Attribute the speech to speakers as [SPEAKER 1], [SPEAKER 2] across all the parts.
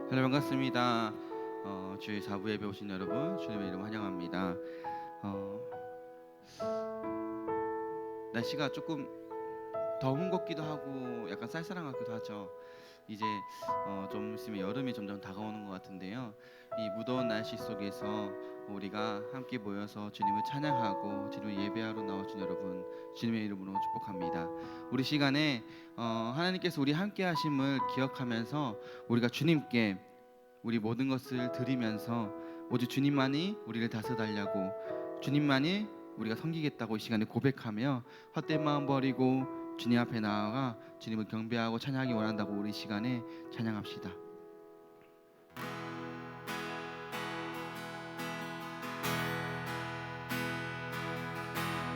[SPEAKER 1] 반갑습니다. 주일 4부 예배 오신 여러분 주님의 이름 환영합니다. 날씨가 조금 더운 것 같기도 하고 약간 쌀쌀한 것 같기도 하죠. 이제 좀 있으면 여름이 점점 다가오는 것 같은데요. 이 무더운 날씨 속에서 우리가 함께 모여서 주님을 찬양하고 주님을 예배하러 나오신 여러분 주님의 이름으로 축복합니다. 우리 시간에 하나님께서 우리 함께 하심을 기억하면서 우리가 주님께 우리 모든 것을 드리면서 오직 주님만이 우리를 다스려달라고, 주님만이 우리가 섬기겠다고 이 시간에 고백하며 헛된 마음 버리고 주님 앞에 나아가 주님을 경배하고 찬양하기 원한다고 우리 시간에 찬양합시다.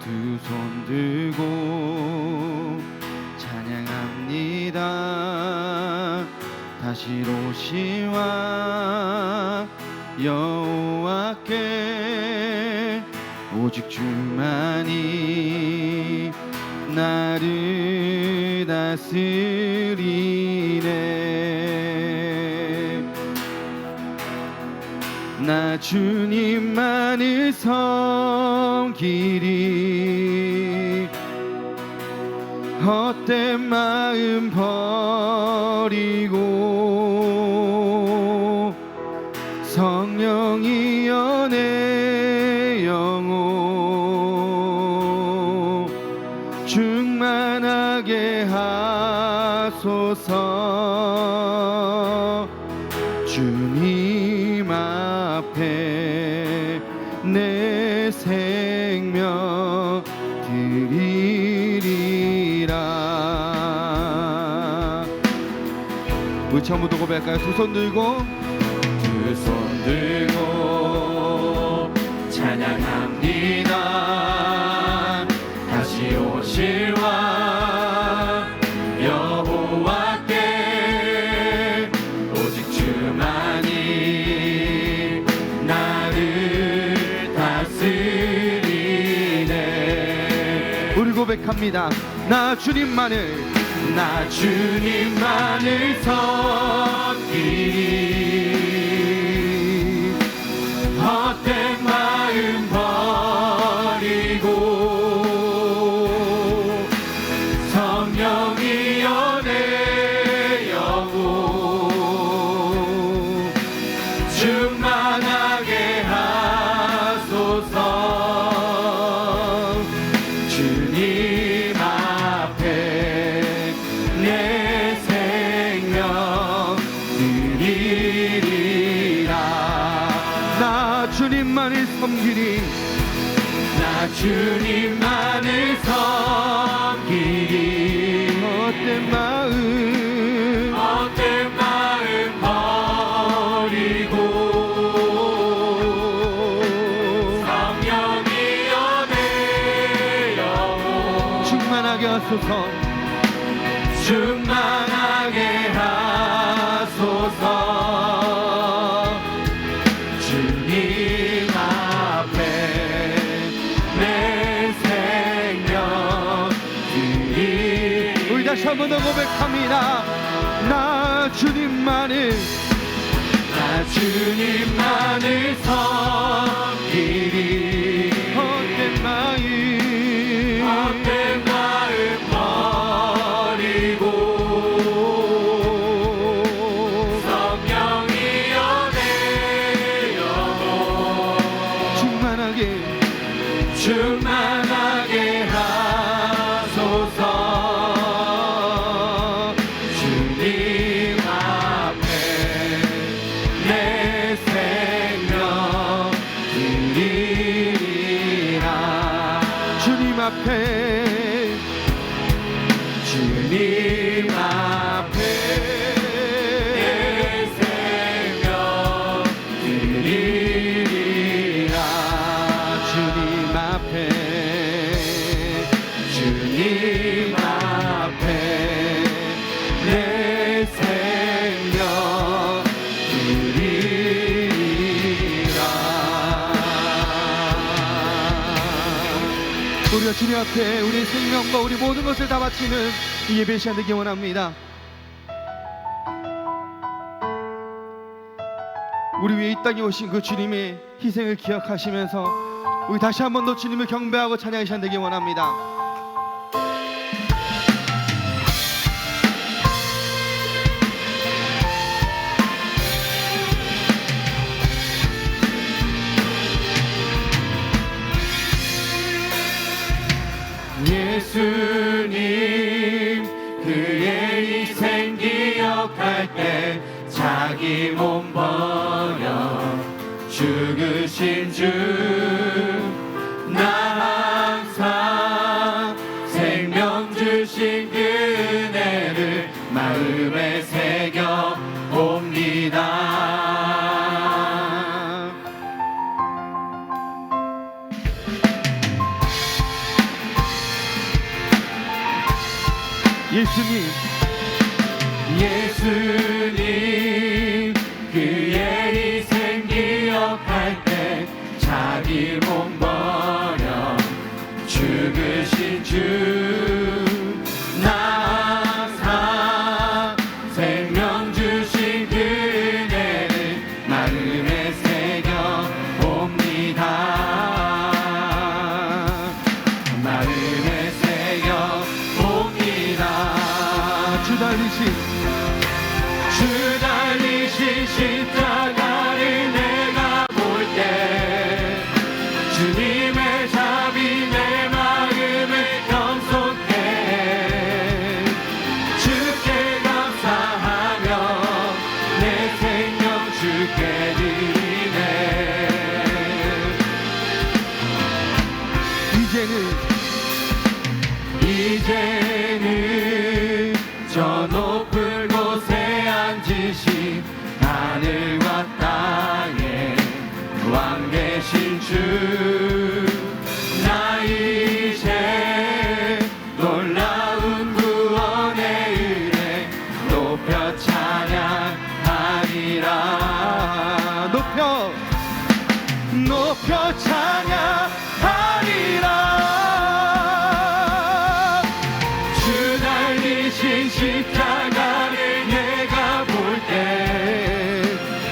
[SPEAKER 1] 두 손 들고 찬양합니다. 다시 오시와 여호와께 오직 주만이 나를 다스리네. 나 주님만을 섬기리. 헛된 마음 버리고 성령이여 내 영혼 충만하게 하소서. 주님 앞에 내 생명 드리리라. 우리 처음부터 고백할까요? 두 손 들고 찬양합니다. 다시 오실와 여호와께 오직 주만이 나를 다스리네. 우리 고백합니다. 나 주님만을 섬기리. 헛된 마음 버리고 성령이여 내 영혼 충만하게 하소서. 주님 앞에 내 생명 드리리라. 나 주님만을 섬기리. 나 주님만을 섬기리. 헛된 마음 버리고 성령이여 내 영혼 충만하게 하소서. 충만하게 하소서. 주님 앞에 내 생명 드리리. 우리 다시 한 번 더 고백합니다. 나 주님만을 섬기리. 헛된 마음 버리고 성령이여 내 영혼 충만하게 하소서. 주님 앞에 내 생명 드리리라. 주님 앞에 내 생명 드리리라. 주님 앞에 내 생명 드리리라. 우리가 주님 앞에 우리 생명과 우리 모든 것을 다 바치는 이 예배 시간 되기 원합니다. 우리 위에 이 땅에 오신 그 주님의 희생을 기억하시면서 우리 다시 한 번 더 주님을 경배하고 찬양의 시간 되기 원합니다.
[SPEAKER 2] 예수님 그의 희생 기억할 때 자기 몸 버려 죽으신 주 나 항상 생명 주신 그 은혜를 마음에 새겨 봅니다. 예수님 그의 희생 기억할 때 자기 몸 버려 죽으신 주 나 항상 생명 주신 그 은혜를 마음에 새겨 봅니다. 마음에 새겨 봅니다.
[SPEAKER 1] 주
[SPEAKER 2] 달리신 십자가를 내가 볼 때 주님의 자비 내 마음을 겸손해 주께 감사하며 내 생명 주께 드리네. 이제는 저 높은 곳에 앉으신 하늘과 땅에 왕 되신 주 나 이제 놀라운 구원의 은혜 높여 찬양하리라. 높여 찬양하리라. 주 달리신 십자가를 내가 볼 때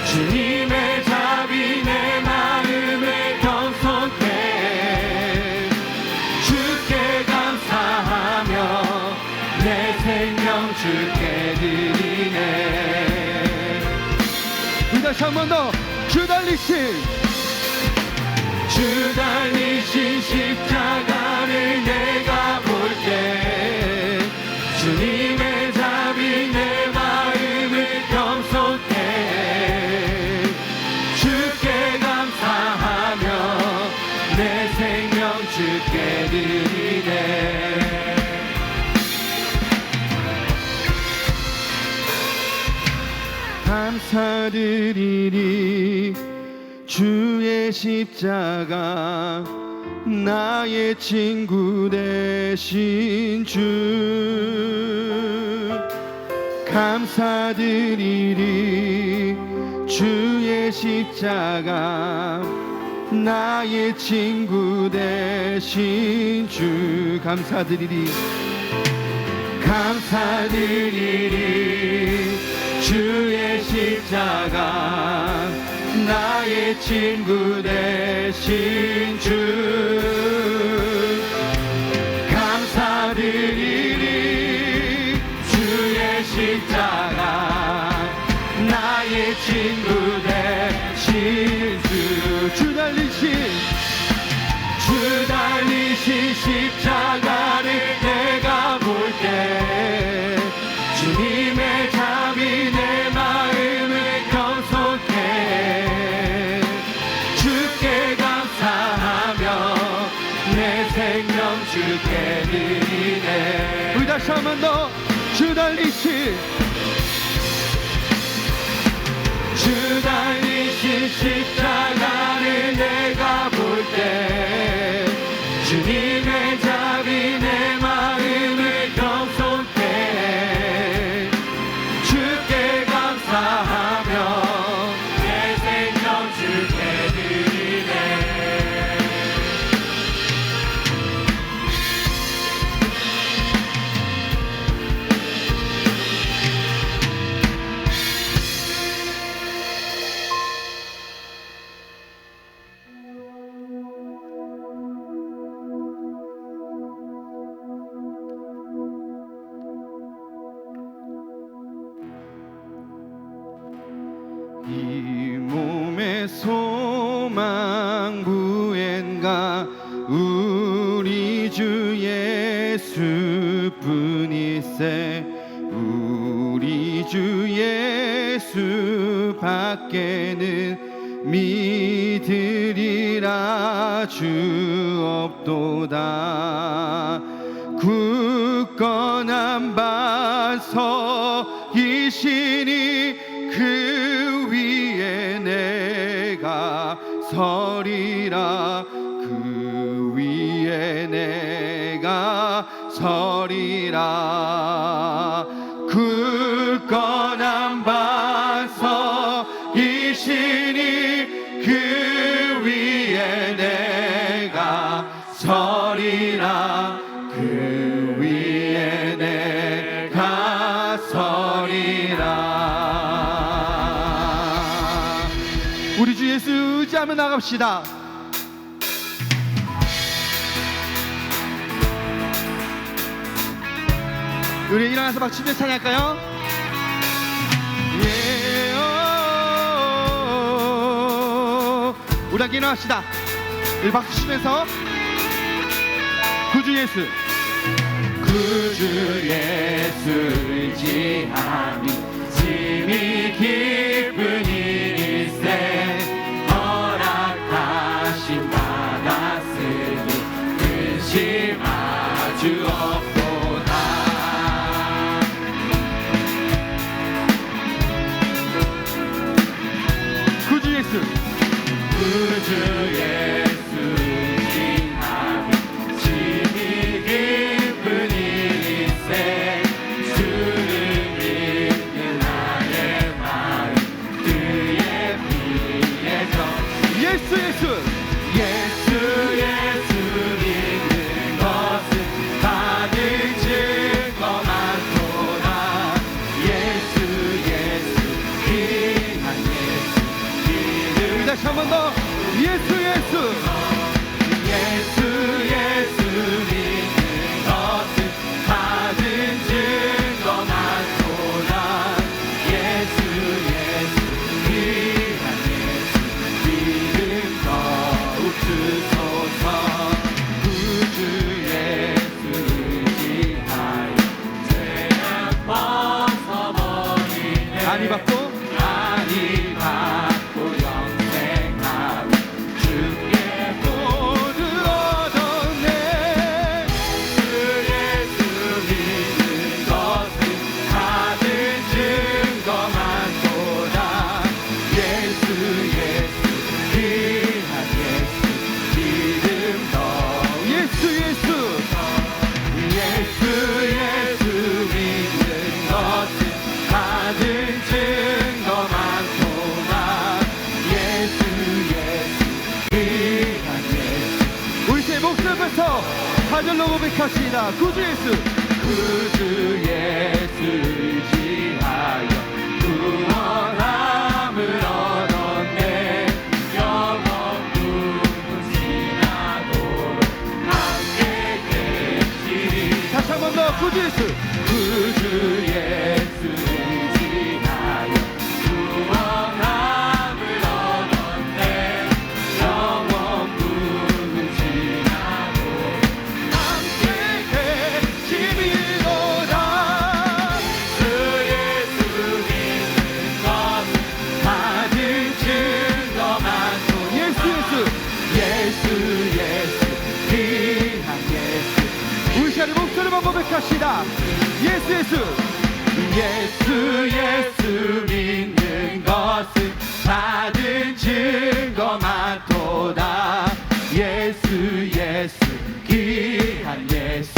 [SPEAKER 2] 주님의 자비 내 마음을 겸손해 주께 감사하며 내 생명 주께 드리네.
[SPEAKER 1] 다시 한 번 더 주 달리신
[SPEAKER 2] 십자가를 내가 볼 때 주님의 자비 내 마음을 겸손해 주께 감사하며 내 생명 주께 드리네.
[SPEAKER 1] 감사드리리 주의 십자가 나의 친구 되신 주. 감사드리리 주의 십자가 나의 친구 되신 주. 감사드리리 주의 십자가 나의 친구 되신 주. 감사드리리 주의 십자가 나의 친구 되신 주. 주 달리신 십자가를 내가 볼 때 주님의 자비 내 마음을 겸손해 주께 감사하며 내 생명 주께 드리네. 우리 다시 한 번 더 주 달리신
[SPEAKER 2] 십자가를 내가 볼 때 주님의 자비 내 마음을 겸손해 주께 감사하며 내 생명 주께 드리네.
[SPEAKER 1] 몸의 소망 부엔가 우리 주 예수뿐이세 우리 주 예수 밖에는 믿으리라 주 없도다 굳건한 반석이시니 그 위에 내가 서리라 그 위에 내가 서리라 굳건한 반석이시니 그 위에 내가 서리라 그 위에 내가 서리라. 우리 주 예수 의지하며 나갑시다. 우리 일어나서 막 치며 찬양할까요? 우리 함께 일어납시다. 우리 박수 치면서 구주 예수
[SPEAKER 2] 구주 예수 의지함이 심히 기쁜 일일세 허락하신 받았으니 근심 아주 없도다
[SPEAKER 1] 구주 예수
[SPEAKER 2] 구주 예수 의지함이 심히 기쁜 일일세 주를 믿는 나의 마음 그의 피에 젖
[SPEAKER 1] 예수 예수
[SPEAKER 2] 예수 예수 믿는 것은 받은 증거 많도다 예수 예수 귀한 예수 믿음
[SPEAKER 1] 다시 한 번 더 예수 예수
[SPEAKER 2] 예수 예수 믿는 것은 받은 증거 많도다 예수 예수 귀한 예수 믿음 더욱 주소서 구주 예수 의지하여 죄악 벗어버리네
[SPEAKER 1] 안위 받고
[SPEAKER 2] 안위 받고 영생하고 주께
[SPEAKER 1] 모두 얻었네
[SPEAKER 2] 주 예수 믿는 것은 받은 증거 많도다 예수 예수 귀한 예수 믿음 더욱
[SPEAKER 1] 예수 예수
[SPEAKER 2] 예수 예수 믿는 것은 받은 증거 많도다 예수 예수 귀한 예수
[SPEAKER 1] 우리 세 목소리 앞에서 하늘로 고백합시다. 구주 예수
[SPEAKER 2] 구주 예수 의지하여 구원함을 얻었네 영원 부흥 지나도록 함께 계시리
[SPEAKER 1] 다시 한 번 더 구주 예수
[SPEAKER 2] 구주 예수 의지하여 구원함을 얻었네 영원 부흥 지나도록 함께
[SPEAKER 1] 계시리로다
[SPEAKER 2] 주 예수 믿는 것은 받은 증거 많도
[SPEAKER 1] 예수 예수
[SPEAKER 2] 예수 예수 귀한 예수
[SPEAKER 1] 우리 시간에 목소리만 고백합시다. 예수 예수
[SPEAKER 2] 예수 예수 믿는 것은 받은 증거 많도다 예수 예수 귀한 예수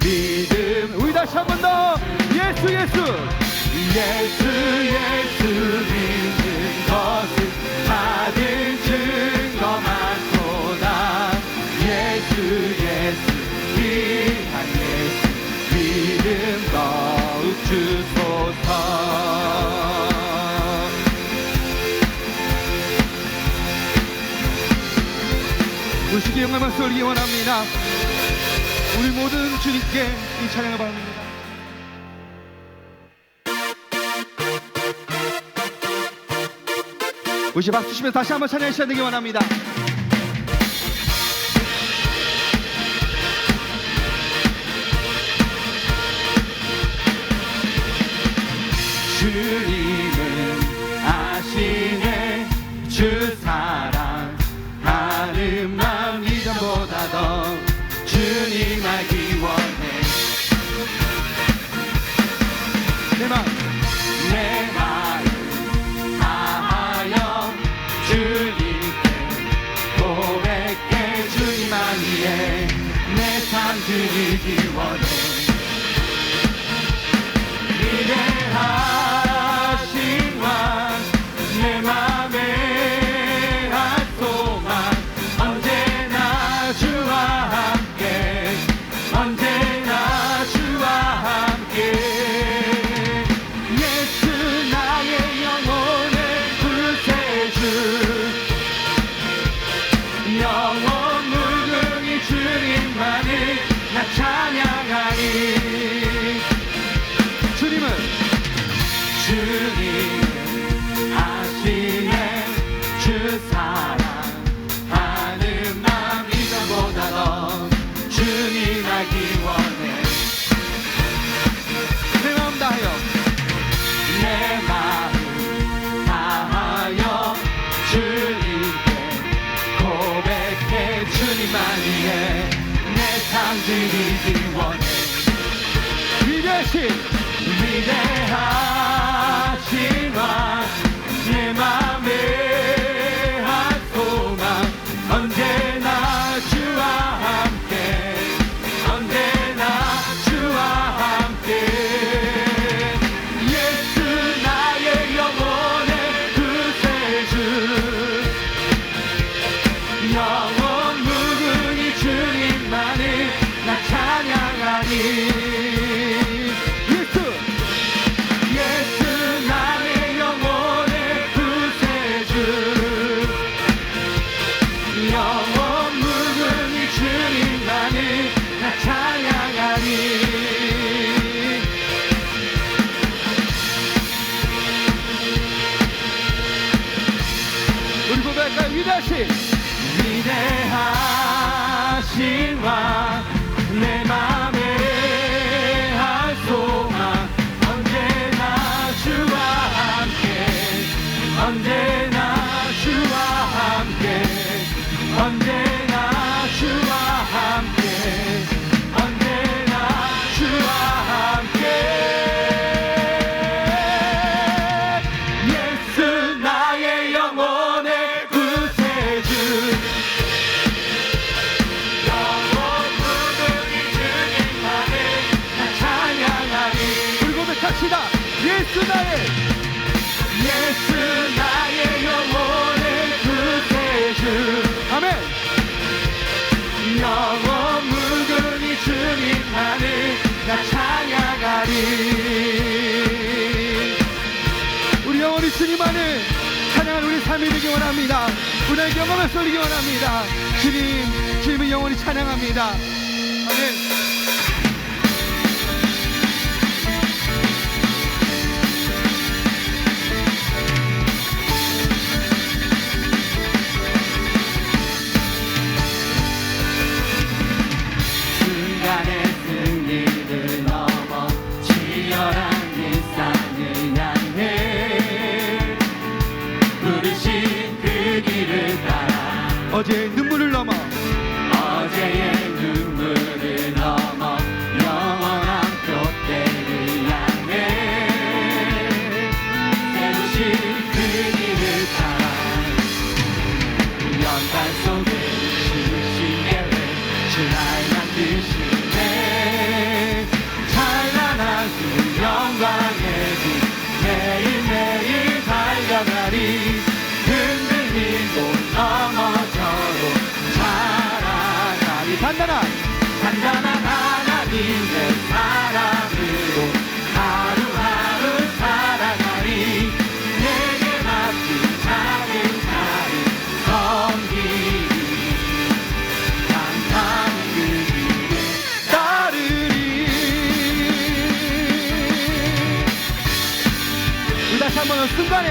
[SPEAKER 2] 믿음
[SPEAKER 1] 우리 다시 한 번 더 예수 예수
[SPEAKER 2] 예수 예수 믿는 것은 받은 증거 많도다 예수 예수 귀한 예수 믿음 더욱 주소서
[SPEAKER 1] 우시기 영광 박수 올리기 원합니다. 우리 모든 주님께 이 찬양을 바랍니다.
[SPEAKER 2] 우리 박수 치면서 다시 한번 찬양해 주셔야 되기 원합니다. 주님은 아시네 주 사랑하는 마음 이전보다 더 주님 알기 원해. 내 마음 다하여 주님께 고백해. 주님만 위해 내 삶 드리기 원해. 위대하신 왕 내 맘에 한 소망 언제나 주와 함께 언제나 주와 함께. 예수 나의 영혼의 구세주 영원 무궁히 주님만을 나 찬양하리. 주님은 아시네 주 사랑하는 마음 이전보다 더 주님 알기 원해. 내 마음 다하여 주님께 고백해. 주님만 위해 내 삶 드리기 원해. 위대하신 왕 내 맘에 한 소망 언제나 주와 함께 언제나 주와 함께. 예수 나의 영혼의 구세주 영원 무궁히 주님만을 나 찬양하리. 우리 고백할까요? 위대하신 왕 내 맘에 한 소망 언제나 주와 함께 언제나 주와 함께 언제나 주와 함께 언제나 주와 함께. 예수 나의 영혼의 구세주 영원 무궁히 주님만을 나 찬양하리. 우리 고백합시다. 예수 나의 영혼의 구세주. 아멘. 영원 무궁히 주님만을 나 찬양하리. 우리 영원히 주님만을 찬양하는 우리 삶이 되기 원합니다. 우리의 경험을 쏠리기 원합니다. 주님을 영원히 찬양합니다. 아멘. 순간의 승리를 넘어 치열한 일상을 향해 부르신 그 길을 따라 어제의 눈물을 넘어 영원한 표대를 향해 세우신 그 길을 따라 연단 속에 주신 계획 주 날 만드시네. 찬란한 그 영광의 빛 매일매일 달려가리. 흔들리고 넘어져도 자라가리. 단단한 하나님의 사랑으로 하루하루 살아가리. 내게 맡긴 작은 섬기리. 감사한 그 길에 따르리. 우리 다시 한번 순간에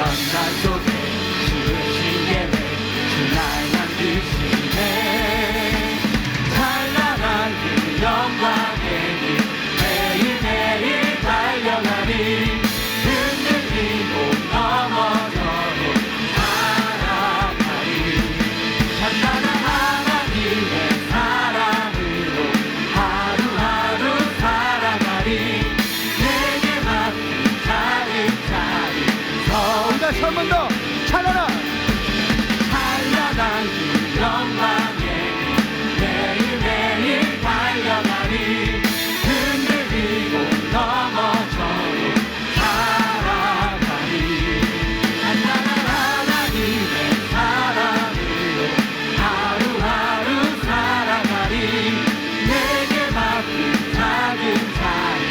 [SPEAKER 3] 연단 속에 주신 계획 주 나의 만드시네 찬란한 그 영광의 길 매일매일 달려가리 흔들리고 넘어져도 살아가리 찬란한 하나님의 사랑으로 하루하루 살아가리 내게 맡긴 차근차근
[SPEAKER 2] 다시 한 번 더 찬란한
[SPEAKER 3] 그 영광의 길 매일매일 달려가리 흔들리고 넘어져도 살아가리 찬란한 하나님의 사랑으로 하루하루 살아가리 내게 맡긴 차근차근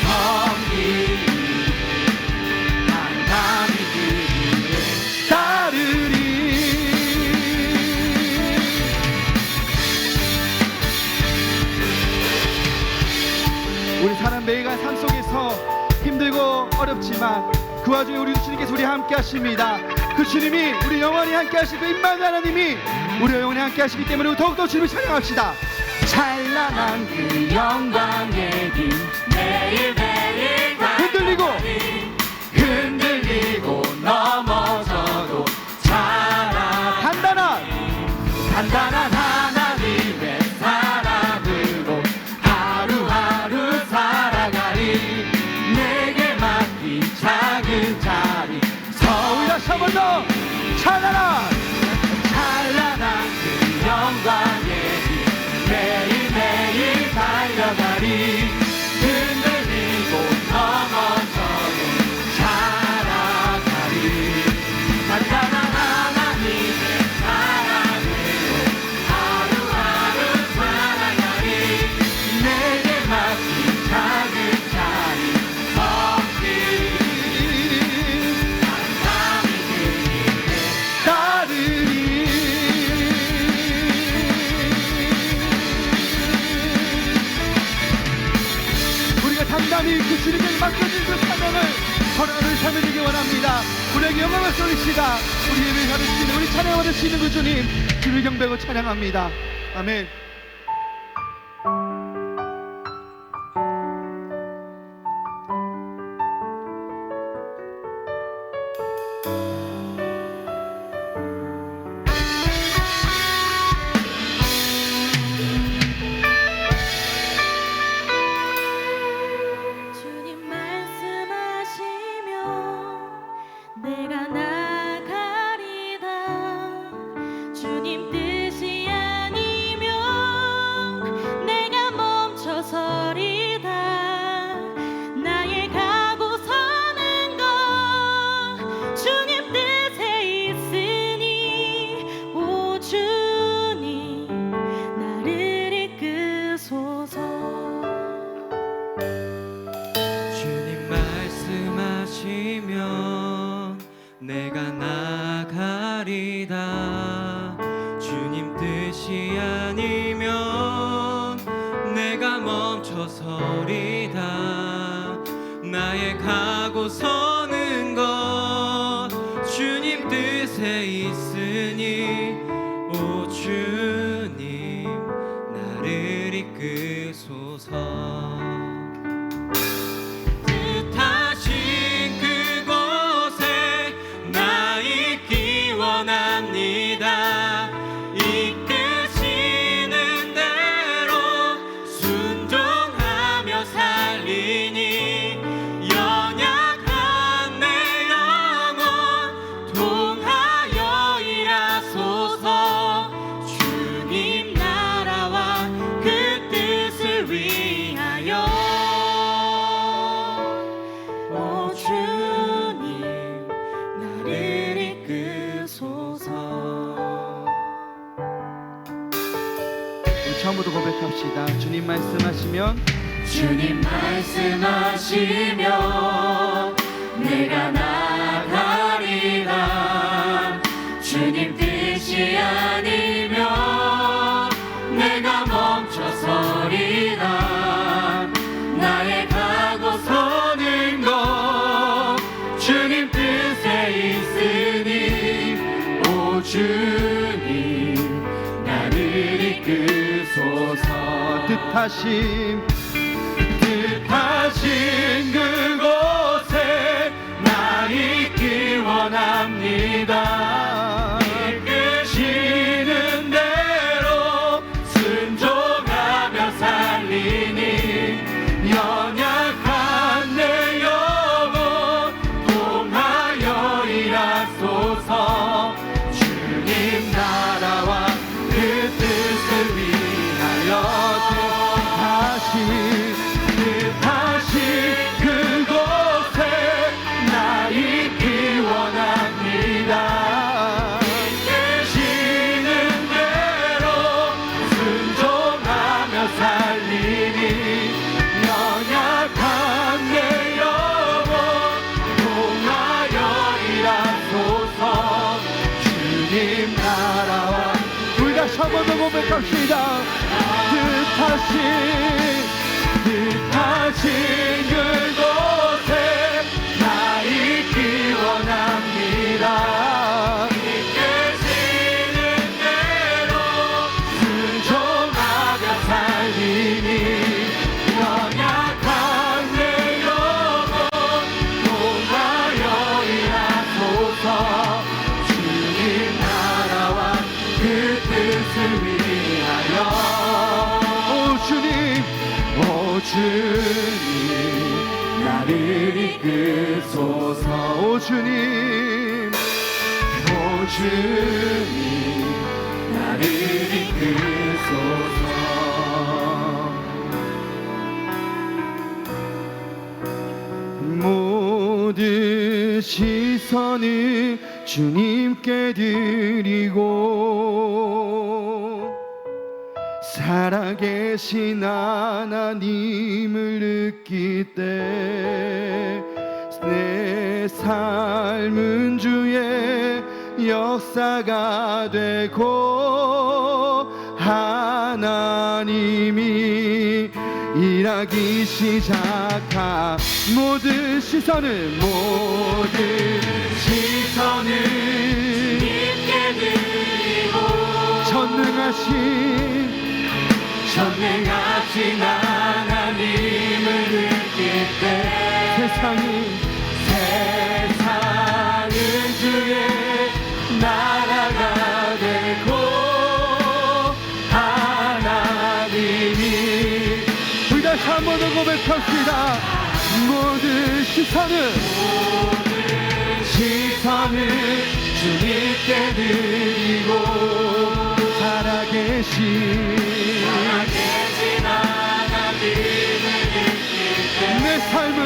[SPEAKER 3] 섬기리 하나님 그 길에
[SPEAKER 2] 따르리. 우리 사람 매일간 삶 속에서 힘들고 어렵지만 그 와중에 우리 주님께서 우리 함께 하십니다. 그 주님이 우리 영원히 함께 하시고 임마누엘 하나님이 우리 영원히 함께 하시기 때문에 더욱더 주님을 찬양합시다.
[SPEAKER 3] 찬란한 그 영광의 길 매일매일 흔들리고 넘어져도 단단한 하나님의 사랑으로 하루하루 살아가리 내게 맡긴 차근차근
[SPEAKER 2] 우리 다시 한 번 더 찬란한
[SPEAKER 3] 그 영광의 길 매일매일 달려가리 흔들리고 넘어져도 살아가리 단단한 하나님의 사랑으로 하루하루 살아가리 내게 맡긴 차근차근 섬기리 감사히 그 길에
[SPEAKER 2] 따르리. 우리가 담담히 그 주님에게 맡겨진 그 사명을 걸어가는 삶이 되기 원합니다. 우리에게 영광을 쏠리시다. 우리 예배를 받으시는 우리 찬양을 받으시는 그 주님 주를 경배하고 찬양합니다. 아멘.
[SPEAKER 4] 주님 말씀하시면 내가 나가리다 주님 뜻이 아니면 내가 멈춰서리다 나의 가고 서는 것 주님 뜻에 있으니 오 주님 나를 이끄소서
[SPEAKER 3] 주님 말씀하시면 내가 나가리다 주님 뜻이 아니면 내가 멈춰서리다 나의 가고 서는 것 주님 뜻에 있으니 오 주님 나를 이끄소서 뜻하신 그곳에 나 있기 원합니다 이끄시는 대로 순종하며 살리니 연약한 내 영혼 통하여 일하소서 주님 나라와 그 뜻을 위하여 오 주님 나를 이끄소서
[SPEAKER 2] 우리 처음부터 고백합시다. 주님 말씀하시면
[SPEAKER 3] 주님 말씀하시면 내가 나가리라 주님 뜻이 아니면 내가 멈춰서리라 나의 가고 서는 것 주님 뜻에
[SPEAKER 2] 주소서. 뜻하신 그곳에 나 있기 원합니다. 이끄시는 대로 순종하며 살리니 연약한 내 영혼 통하여 일하소서. 주님 나라와 그 뜻을 위하여 뜻하신 그곳에 나 있기 원합니다. 이끄시는 대로 순종하며 살리니 연약한 내 영혼 통하여 일하소서. 주님 나라와 우리 다시 한 번 더 고백합시다. 뜻하신 그곳에 나 있기 원합니다. 이끄시는 대로 순종하며 살리니 연약한 내 영혼 통하여 일하소서. 주님 나라와 그 뜻을 위하여 주님 나를 이끄소서. 오 주님 나를 이끄소서. 모든 시선을 주님께 드리고 살아계신 하나님을 느낄 때 내 삶은 주의 역사가 되고 하나님이 일하기 시작한 모든 시선을
[SPEAKER 3] 주님께 드리고 전능하신 하나님을 느낄 때 세상은 주의 나라가 되고 하나님이
[SPEAKER 2] 우리 다시 한 번 더 고백합시다. 모든 시선을 주님께 드리고 살아계신
[SPEAKER 3] 하나님을 느낄 때
[SPEAKER 2] 내 삶은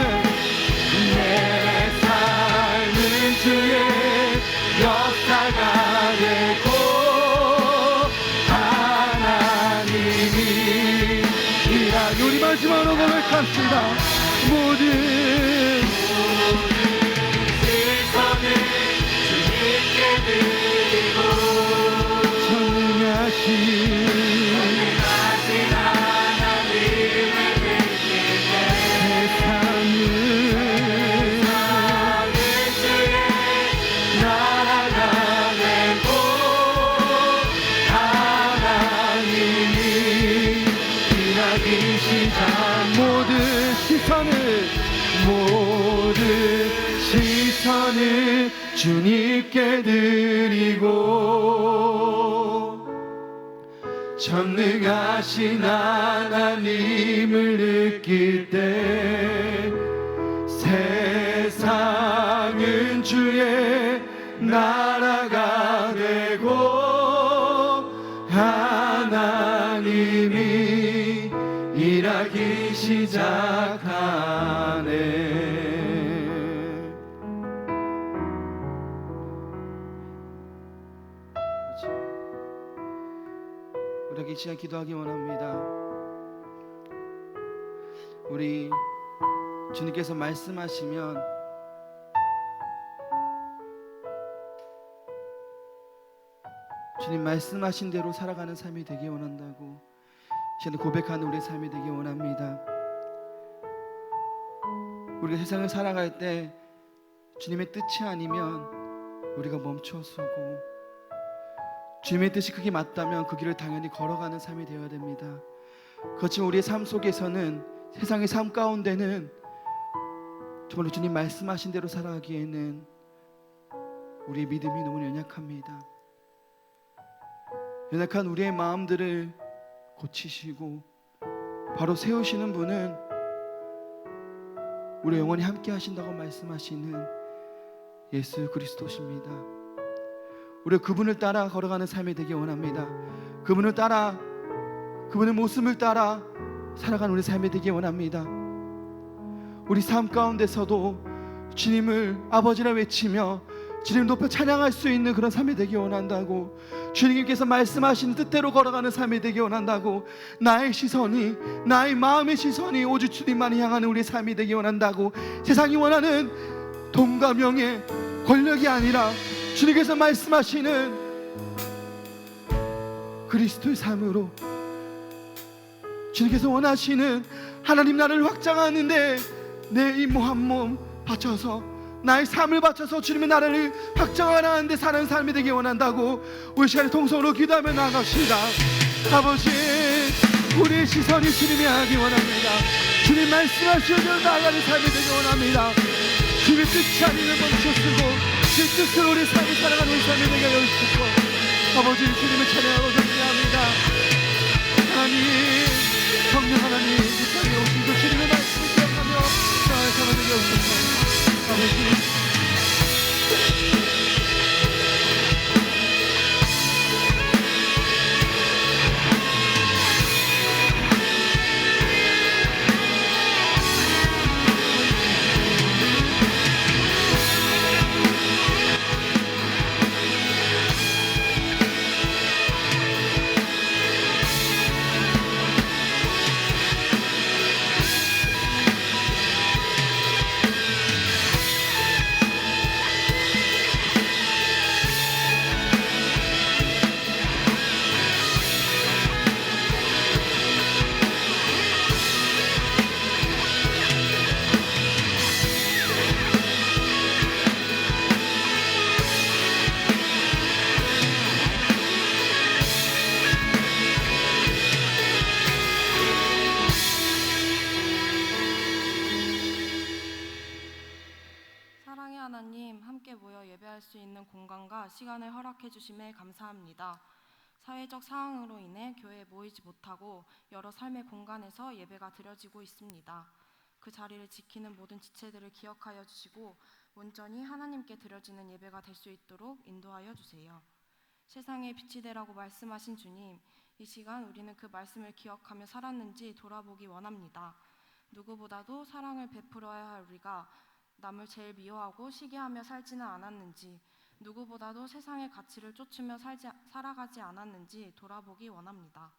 [SPEAKER 3] 주의 역사가 되고 하나님이
[SPEAKER 2] 일하기. 우리 마지막으로 고백합시다. 모든
[SPEAKER 3] 시선을 주님께 드리고
[SPEAKER 2] 전능하신
[SPEAKER 3] 하나님을 느낄 때
[SPEAKER 2] 세상은
[SPEAKER 3] 주의 나라가 되고 하나님이
[SPEAKER 2] 일하기 시작. 모든 시선을 주님께 드리고 전능하신 하나님을 느낄 때 세상은 주의 나라가 되고 하나님이 일하기 시작하네. 우리가 이 시간 기도하기 원합니다. 우리 주님께서 말씀하시면 주님 말씀하신 대로 살아가는 삶이 되기 원한다고 시간에 고백하는 우리의 삶이 되기 원합니다. 우리가 세상을 살아갈 때 주님의 뜻이 아니면 우리가 멈춰서고 주님의 뜻이 그게 맞다면 그 길을 당연히 걸어가는 삶이 되어야 됩니다. 그렇지만 우리의 삶 속에서는, 세상의 삶 가운데는 정말로 주님 말씀하신 대로 살아가기에는 우리의 믿음이 너무 연약합니다. 연약한 우리의 마음들을 고치시고 바로 세우시는 분은 우리 영원히 함께 하신다고 말씀하시는 예수 그리스도십니다. 우리 그분을 따라 걸어가는 삶이 되기 원합니다. 그분을 따라, 그분의 모습을 따라 살아가는 우리 삶이 되기 원합니다. 우리 삶 가운데서도 주님을 아버지라 외치며 주님 높여 찬양할 수 있는 그런 삶이 되기 원한다고, 주님께서 말씀하신 뜻대로 걸어가는 삶이 되기 원한다고, 나의 시선이, 나의 마음의 시선이 오직 주님만을 향하는 우리의 삶이 되기 원한다고, 세상이 원하는 돈과 명예, 권력이 아니라 주님께서 말씀하시는 그리스도의 삶으로, 주님께서 원하시는 하나님 나라를 확장하는데 내 이 한 몸 바쳐서, 나의 삶을 바쳐서 주님의 나라를 확장하는데 사는 삶이 되기 원한다고 우리 시간에 통성으로 기도하며 나아갑시다. 아버지, 우리의 시선이 주님이 하기 원합니다. 주님 말씀하시는 대로 나아가는 삶이 되기 원합니다. 주님의 뜻이 아니면 멈추시고 그 뜻으로 우리 삶을 살아가는 우리 삶이 되게 하여 주시고, 아버지 주님을 찬양하고 존경합니다. 하나님, 성령 하나님, 이 땅에 오신 그 주님의 말씀을 기억하며 나의 삶을 되게 하옵소서. 아버지,
[SPEAKER 5] 사랑의 하나님, 함께 모여 예배할 수 있는 공간과 시간을 허락해 주심에 감사합니다. 사회적 상황으로 인해 교회에 모이지 못하고 여러 삶의 공간에서 예배가 드려지고 있습니다. 그 자리를 지키는 모든 지체들을 기억하여 주시고 온전히 하나님께 드려지는 예배가 될 수 있도록 인도하여 주세요. 세상의 빛이 되라고 말씀하신 주님, 이 시간 우리는 그 말씀을 기억하며 살았는지 돌아보기 원합니다. 누구보다도 사랑을 베풀어야 할 우리가 남을 제일 미워하고 시기하며 살지는 않았는지, 누구보다도 세상의 가치를 쫓으며 살아가지 않았는지 돌아보기 원합니다.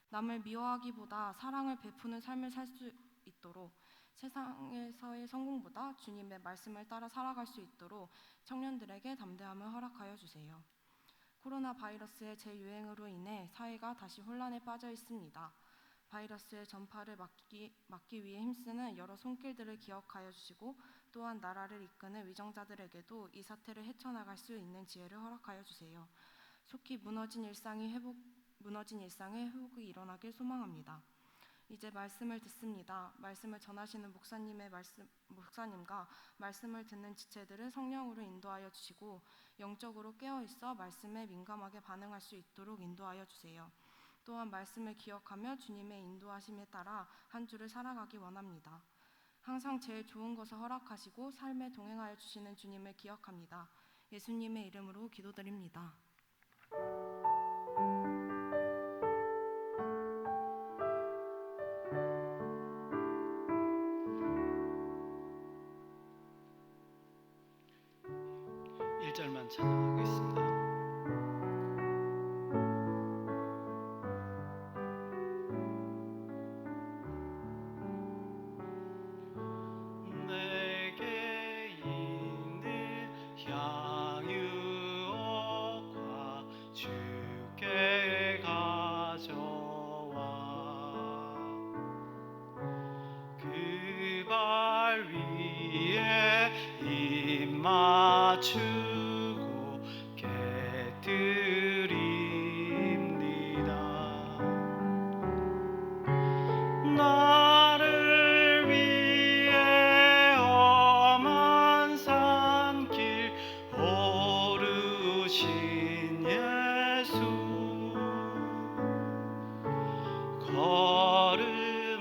[SPEAKER 5] 남을 미워하기보다 사랑을 베푸는 삶을 살 수 있도록, 세상에서의 성공보다 주님의 말씀을 따라 살아갈 수 있도록 청년들에게 담대함을 허락하여 주세요. 코로나 바이러스의 재유행으로 인해 사회가 다시 혼란에 빠져 있습니다. 바이러스의 전파를 막기 위해 힘쓰는 여러 손길들을 기억하여 주시고, 또한 나라를 이끄는 위정자들에게도 이 사태를 헤쳐나갈 수 있는 지혜를 허락하여 주세요. 속히 무너진 일상의 회복이 일어나길 소망합니다. 이제 말씀을 듣습니다. 말씀을 전하시는 목사님과 말씀을 듣는 지체들을 성령으로 인도하여 주시고, 영적으로 깨어있어 말씀에 민감하게 반응할 수 있도록 인도하여 주세요. 또한 말씀을 기억하며 주님의 인도하심에 따라 한 주를 살아가기 원합니다. 항상 제일 좋은 것을 허락하시고 삶에 동행하여 주시는 주님을 기억합니다. 예수님의 이름으로 기도드립니다.
[SPEAKER 2] 일절만 찬양하겠습니다.
[SPEAKER 3] 맞추고 개들이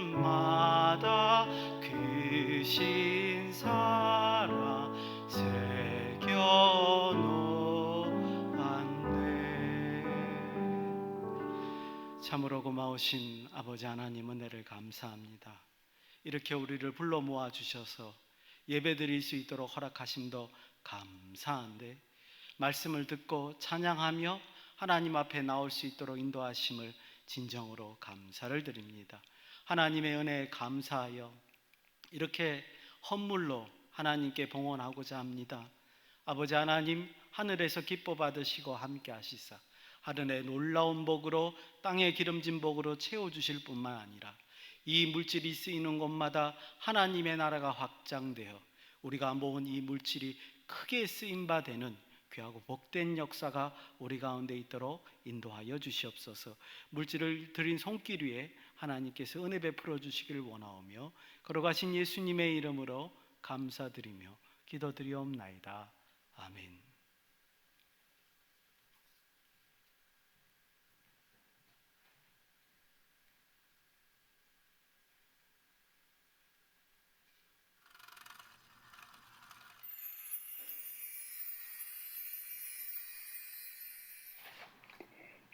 [SPEAKER 6] 걸음마다 그 신사랑 새겨놓았네. 참으로 고마우신 아버지 하나님, 은혜를 감사합니다. 이렇게 우리를 불러 모아 주셔서 예배드릴 수 있도록 허락하심도 감사한데, 말씀을 듣고 찬양하며 하나님 앞에 나올 수 있도록 인도하심을 진정으로 감사를 드립니다. 하나님의 은혜에 감사하여 이렇게 헌물로 하나님께 봉헌하고자 합니다. 아버지 하나님, 하늘에서 기뻐 받으시고 함께 하시사 하늘의 놀라운 복으로, 땅의 기름진 복으로 채워주실 뿐만 아니라 이 물질이 쓰이는 곳마다 하나님의 나라가 확장되어 우리가 모은 이 물질이 크게 쓰임바 되는 귀하고 복된 역사가 우리 가운데 있도록 인도하여 주시옵소서. 물질을 드린 손길 위에 하나님께서 은혜 베풀어 주시기를 원하오며, 걸어가신 예수님의 이름으로 감사드리며 기도드리옵나이다. 아멘.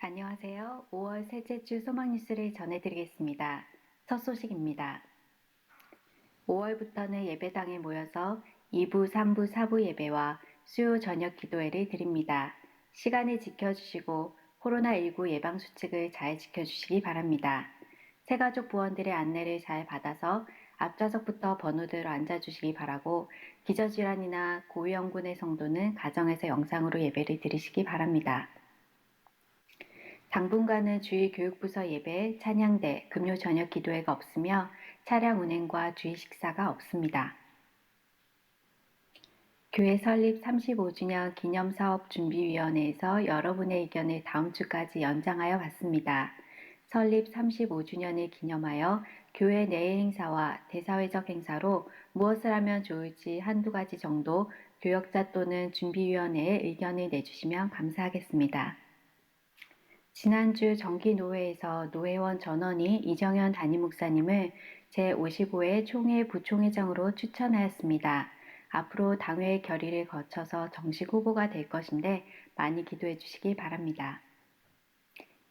[SPEAKER 7] 안녕하세요. 5월 셋째 주 소망 뉴스를 전해드리겠습니다. 첫 소식입니다. 5월부터는 예배당에 모여서 2부, 3부, 4부 예배와 수요 저녁 기도회를 드립니다. 시간을 지켜주시고 코로나19 예방수칙을 잘 지켜주시기 바랍니다. 새가족 부원들의 안내를 잘 받아서 앞좌석부터 번호대로 앉아주시기 바라고, 기저질환이나 고위험군의 성도는 가정에서 영상으로 예배를 드리시기 바랍니다. 당분간은 주일 교육부서 예배, 찬양대, 금요 저녁 기도회가 없으며 차량 운행과 주일 식사가 없습니다. 교회 설립 35주년 기념사업준비위원회에서 여러분의 의견을 다음 주까지 연장하여 받습니다. 설립 35주년을 기념하여 교회 내의 행사와 대사회적 행사로 무엇을 하면 좋을지 한두 가지 정도 교역자 또는 준비위원회에 의견을 내주시면 감사하겠습니다. 지난주 정기노회에서 노회원 전원이 이정현 담임목사님을 제55회 총회 부총회장으로 추천하였습니다. 앞으로 당회 결의를 거쳐서 정식 후보가 될 것인데 많이 기도해 주시기 바랍니다.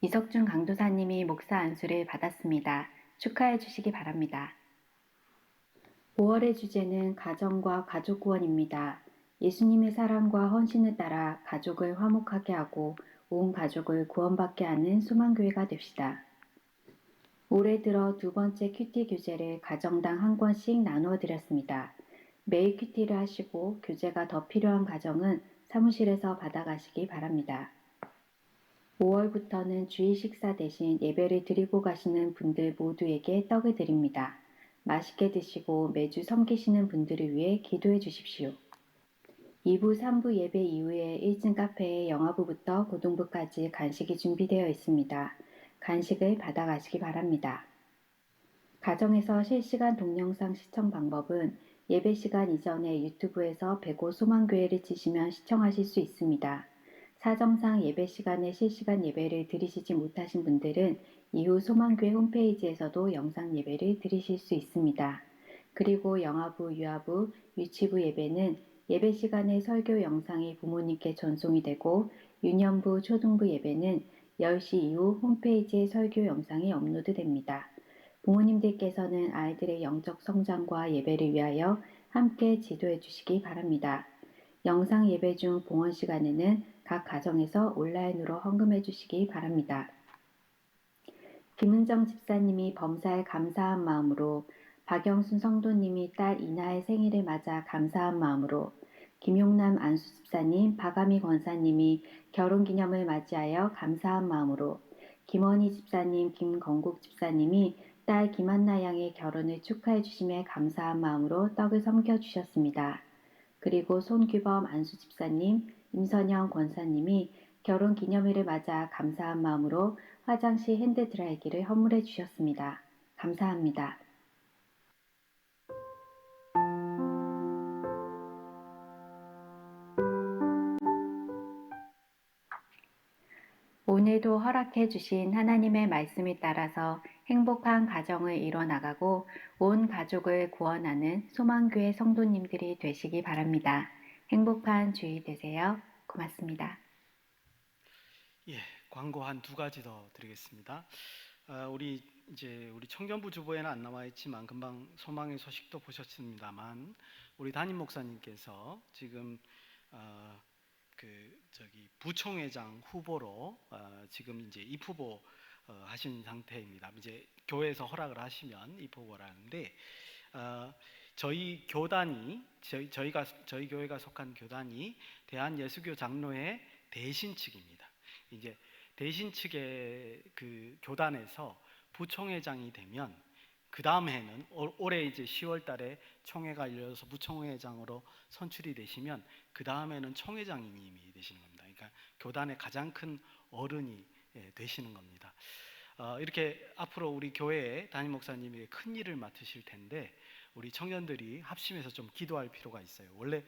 [SPEAKER 7] 이석준 강도사님이 목사 안수를 받았습니다. 축하해 주시기 바랍니다. 5월의 주제는 가정과 가족 구원입니다. 예수님의 사랑과 헌신을 따라 가족을 화목하게 하고 온 가족을 구원받게 하는 소망교회가 됩시다. 올해 들어 두 번째 큐티 교재를 가정당 한 권씩 나누어 드렸습니다. 매일 큐티를 하시고 교재가 더 필요한 가정은 사무실에서 받아가시기 바랍니다. 5월부터는 주일 식사 대신 예배를 드리고 가시는 분들 모두에게 떡을 드립니다. 맛있게 드시고 매주 섬기시는 분들을 위해 기도해 주십시오. 2부, 3부 예배 이후에 1층 카페에 영화부부터 고등부까지 간식이 준비되어 있습니다. 간식을 받아가시기 바랍니다. 가정에서 실시간 동영상 시청 방법은 예배 시간 이전에 유튜브에서 백오 소망교회를 치시면 시청하실 수 있습니다. 사정상 예배 시간에 실시간 예배를 드리시지 못하신 분들은 이후 소망교회 홈페이지에서도 영상 예배를 드리실 수 있습니다. 그리고 영화부, 유아부, 유치부 예배는 예배 시간에 설교 영상이 부모님께 전송이 되고, 유년부, 초등부 예배는 10시 이후 홈페이지에 설교 영상이 업로드됩니다. 부모님들께서는 아이들의 영적 성장과 예배를 위하여 함께 지도해 주시기 바랍니다. 영상 예배 중 봉헌 시간에는 각 가정에서 온라인으로 헌금해 주시기 바랍니다. 김은정 집사님이 범사에 감사한 마음으로, 박영순 성도님이 딸 이나의 생일을 맞아 감사한 마음으로, 김용남 안수 집사님, 박아미 권사님이 결혼기념을 맞이하여 감사한 마음으로, 김원희 집사님, 김건국 집사님이 딸 김한나 양의 결혼을 축하해 주심에 감사한 마음으로 떡을 섬겨주셨습니다. 그리고 손규범 안수 집사님, 임선영 권사님이 결혼기념일을 맞아 감사한 마음으로 화장실 핸드드라이기를 선물해 주셨습니다. 감사합니다. 오늘도 허락해 주신 하나님의 말씀에 따라서 행복한 가정을 이뤄나가고 온 가족을 구원하는 소망교회 성도님들이 되시기 바랍니다. 행복한 주일 되세요. 고맙습니다.
[SPEAKER 6] 예, 광고 한 두 가지 더 드리겠습니다. 우리 청년부 주보에는 안 나와 있지만 금방 소망의 소식도 보셨습니다만 우리 담임 목사님께서 지금 부총회장 후보로 지금 이제 입후보 하신 상태입니다. 이제 교회에서 허락을 하시면 입후보라는데 저희 교단이 저희 교회가 속한 교단이 대한예수교 장로회 대신 측입니다. 이제 대신 측의 그 교단에서 부총회장이 되면 그 다음 해는 올해 이제 10월달에 총회가 열려서 부총회장으로 선출이 되시면 그 다음에는 총회장님이 되시는 겁니다. 그러니까 교단의 가장 큰 어른이 되시는 겁니다. 이렇게 앞으로 우리 교회에 담임 목사님이 큰 일을 맡으실 텐데 우리 청년들이 합심해서 좀 기도할 필요가 있어요. 원래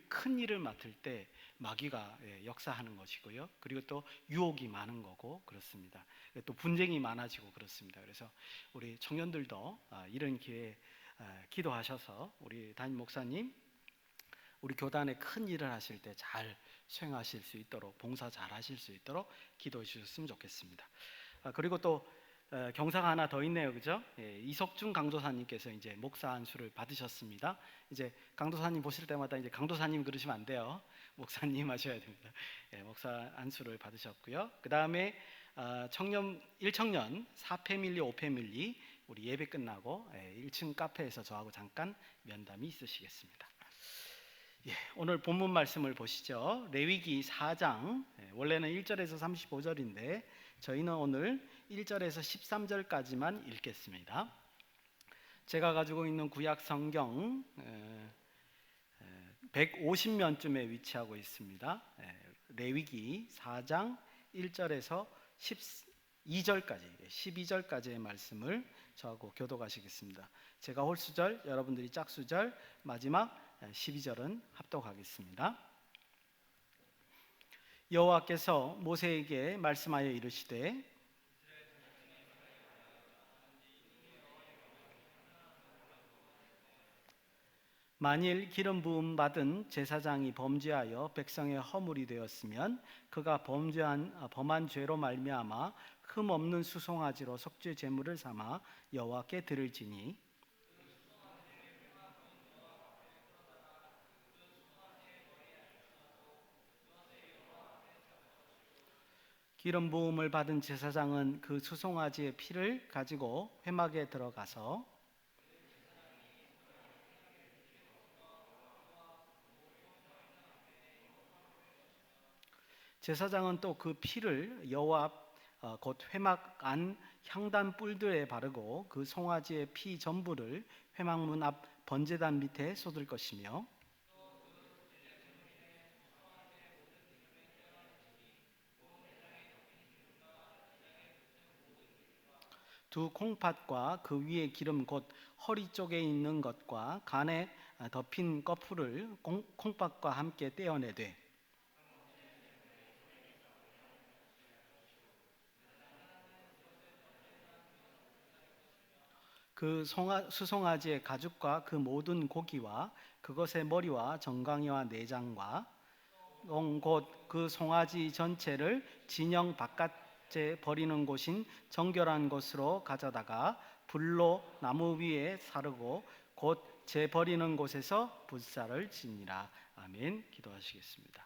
[SPEAKER 6] 큰 일을 맡을 때 마귀가 역사하는 것이고요. 그리고 또 유혹이 많은 거고 그렇습니다. 또 분쟁이 많아지고 그렇습니다. 그래서 우리 청년들도 이런 기회에 기도하셔서 우리 담임 목사님 우리 교단에 큰 일을 하실 때 잘 수행하실 수 있도록 봉사 잘 하실 수 있도록 기도해 주셨으면 좋겠습니다. 그리고 또 경사가 하나 더 있네요, 그죠? 이석준 강도사님께서 이제 목사 안수를 받으셨습니다. 이제 강도사님 보실 때마다 이제 강도사님 그러시면 안 돼요. 목사님 하셔야 됩니다. 목사 안수를 받으셨고요. 그 다음에 1청년 4패밀리 5패밀리 우리 예배 끝나고 1층 카페에서 저하고 잠깐 면담이 있으시겠습니다. 오늘 본문 말씀을 보시죠. 레위기 4장 원래는 1절에서 35절인데 저희는 오늘 1절에서 13절까지만 읽겠습니다. 제가 가지고 있는 구약 성경 150면쯤에 위치하고 있습니다. 레위기 4장 1절에서 12절까지의 말씀을 저하고 교독하시겠습니다. 제가 홀수절, 여러분들이 짝수절, 마지막 12절은 합독하겠습니다. 여호와께서 모세에게 말씀하여 이르시되 만일 기름 부음 받은 제사장이 범죄하여 백성의 허물이 되었으면 그가 범한 죄로 말미암아 흠 없는 수송아지로 속죄 제물을 삼아 여호와께 드릴지니 기름 부음을 받은 제사장은 그 수송아지의 피를 가지고 회막에 들어가서 제사장은 또 그 피를 여호와 곧 회막 안 향단 뿔들에 바르고 그 송아지의 피 전부를 회막문 앞 번제단 밑에 쏟을 것이며 두 콩팥과 그 위에 기름 곧 허리 쪽에 있는 것과 간에 덮인 꺼풀을 콩팥과 함께 떼어내되 그 수송아지의 가죽과 그 모든 고기와 그것의 머리와 정강이와 내장과 곧 그 송아지 전체를 진영 바깥에 버리는 곳인 정결한 곳으로 가져다가 불로 나무 위에 사르고 곧 재 버리는 곳에서 불사를 지니라. 아멘. 기도하시겠습니다.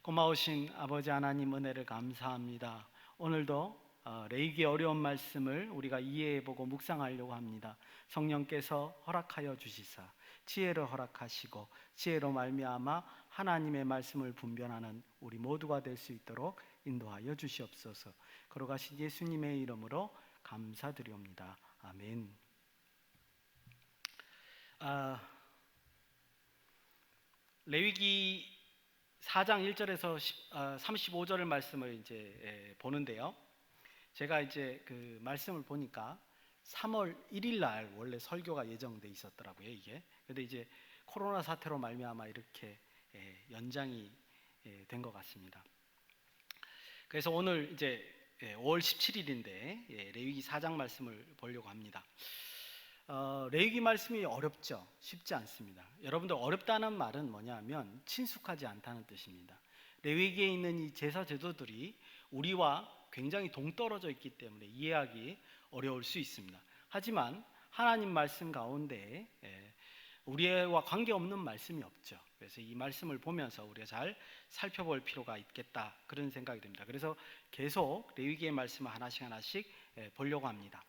[SPEAKER 6] 고마우신 아버지 하나님 은혜를 감사합니다. 오늘도 레위기의 어려운 말씀을 우리가 이해해보고 묵상하려고 합니다. 성령께서 허락하여 주시사 지혜를 허락하시고 지혜로 말미암아 하나님의 말씀을 분별하는 우리 모두가 될 수 있도록 인도하여 주시옵소서. 걸어가신 예수님의 이름으로 감사드리옵니다. 아멘. 레위기 4장 1절에서 35절의 말씀을 이제 보는데요. 제가 이제 그 말씀을 보니까 3월 1일 날 원래 설교가 예정돼 있었더라고요, 이게. 근데 이제 코로나 사태로 말미암아 이렇게 연장이 된 것 같습니다. 그래서 오늘 이제 5월 17일인데 레위기 4장 말씀을 보려고 합니다. 레위기 말씀이 어렵죠. 쉽지 않습니다. 여러분들 어렵다는 말은 뭐냐면 친숙하지 않다는 뜻입니다. 레위기에 있는 이 제사 제도들이 우리와 굉장히 동떨어져 있기 때문에 이해하기 어려울 수 있습니다. 하지만 하나님 말씀 가운데 우리와 관계없는 말씀이 없죠. 그래서 이 말씀을 보면서 우리가 잘 살펴볼 필요가 있겠다, 그런 생각이 듭니다. 그래서 계속 레위기의 말씀을 하나씩 보려고 합니다.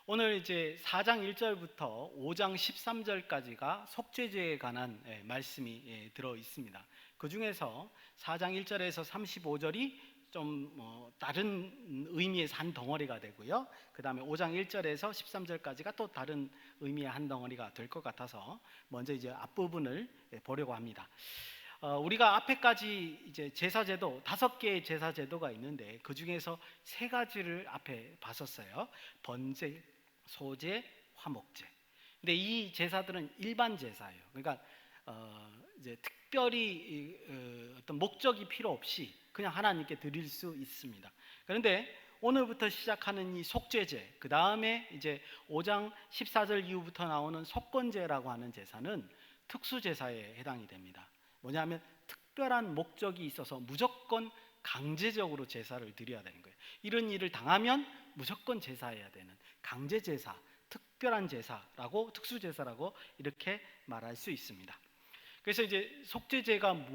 [SPEAKER 6] 오늘 이제 4장 1절부터 5장 13절까지가 속죄제에 관한 말씀이 들어 있습니다. 그 중에서 4장 1절에서 35절이 좀 다른 의미에서 한 덩어리가 되고요. 그 다음에 5장 1절에서 13절까지가 또 다른 의미의 한 덩어리가 될 것 같아서 먼저 이제 앞부분을 보려고 합니다. 우리가 앞에까지 이제 제사제도 5개의 제사제도가 있는데 그 중에서 3가지를 앞에 봤었어요. 번제, 소제, 화목제. 근데 이 제사들은 일반 제사예요. 그러니까 이제 특별히 어떤 목적이 필요 없이 그냥 하나님께 드릴 수 있습니다. 그런데 오늘부터 시작하는 이 속죄제, 그 다음에 이제 5장 14절 이후부터 나오는 속건제라고 하는 제사는 특수제사에 해당이 됩니다. 뭐냐면 특별한 목적이 있어서 무조건 강제적으로 제사를 드려야 되는 거예요. 이런 일을 당하면 무조건 제사해야 되는 강제제사, 특별한 제사라고, 특수제사라고 이렇게 말할 수 있습니다. 그래서 이제 속죄제가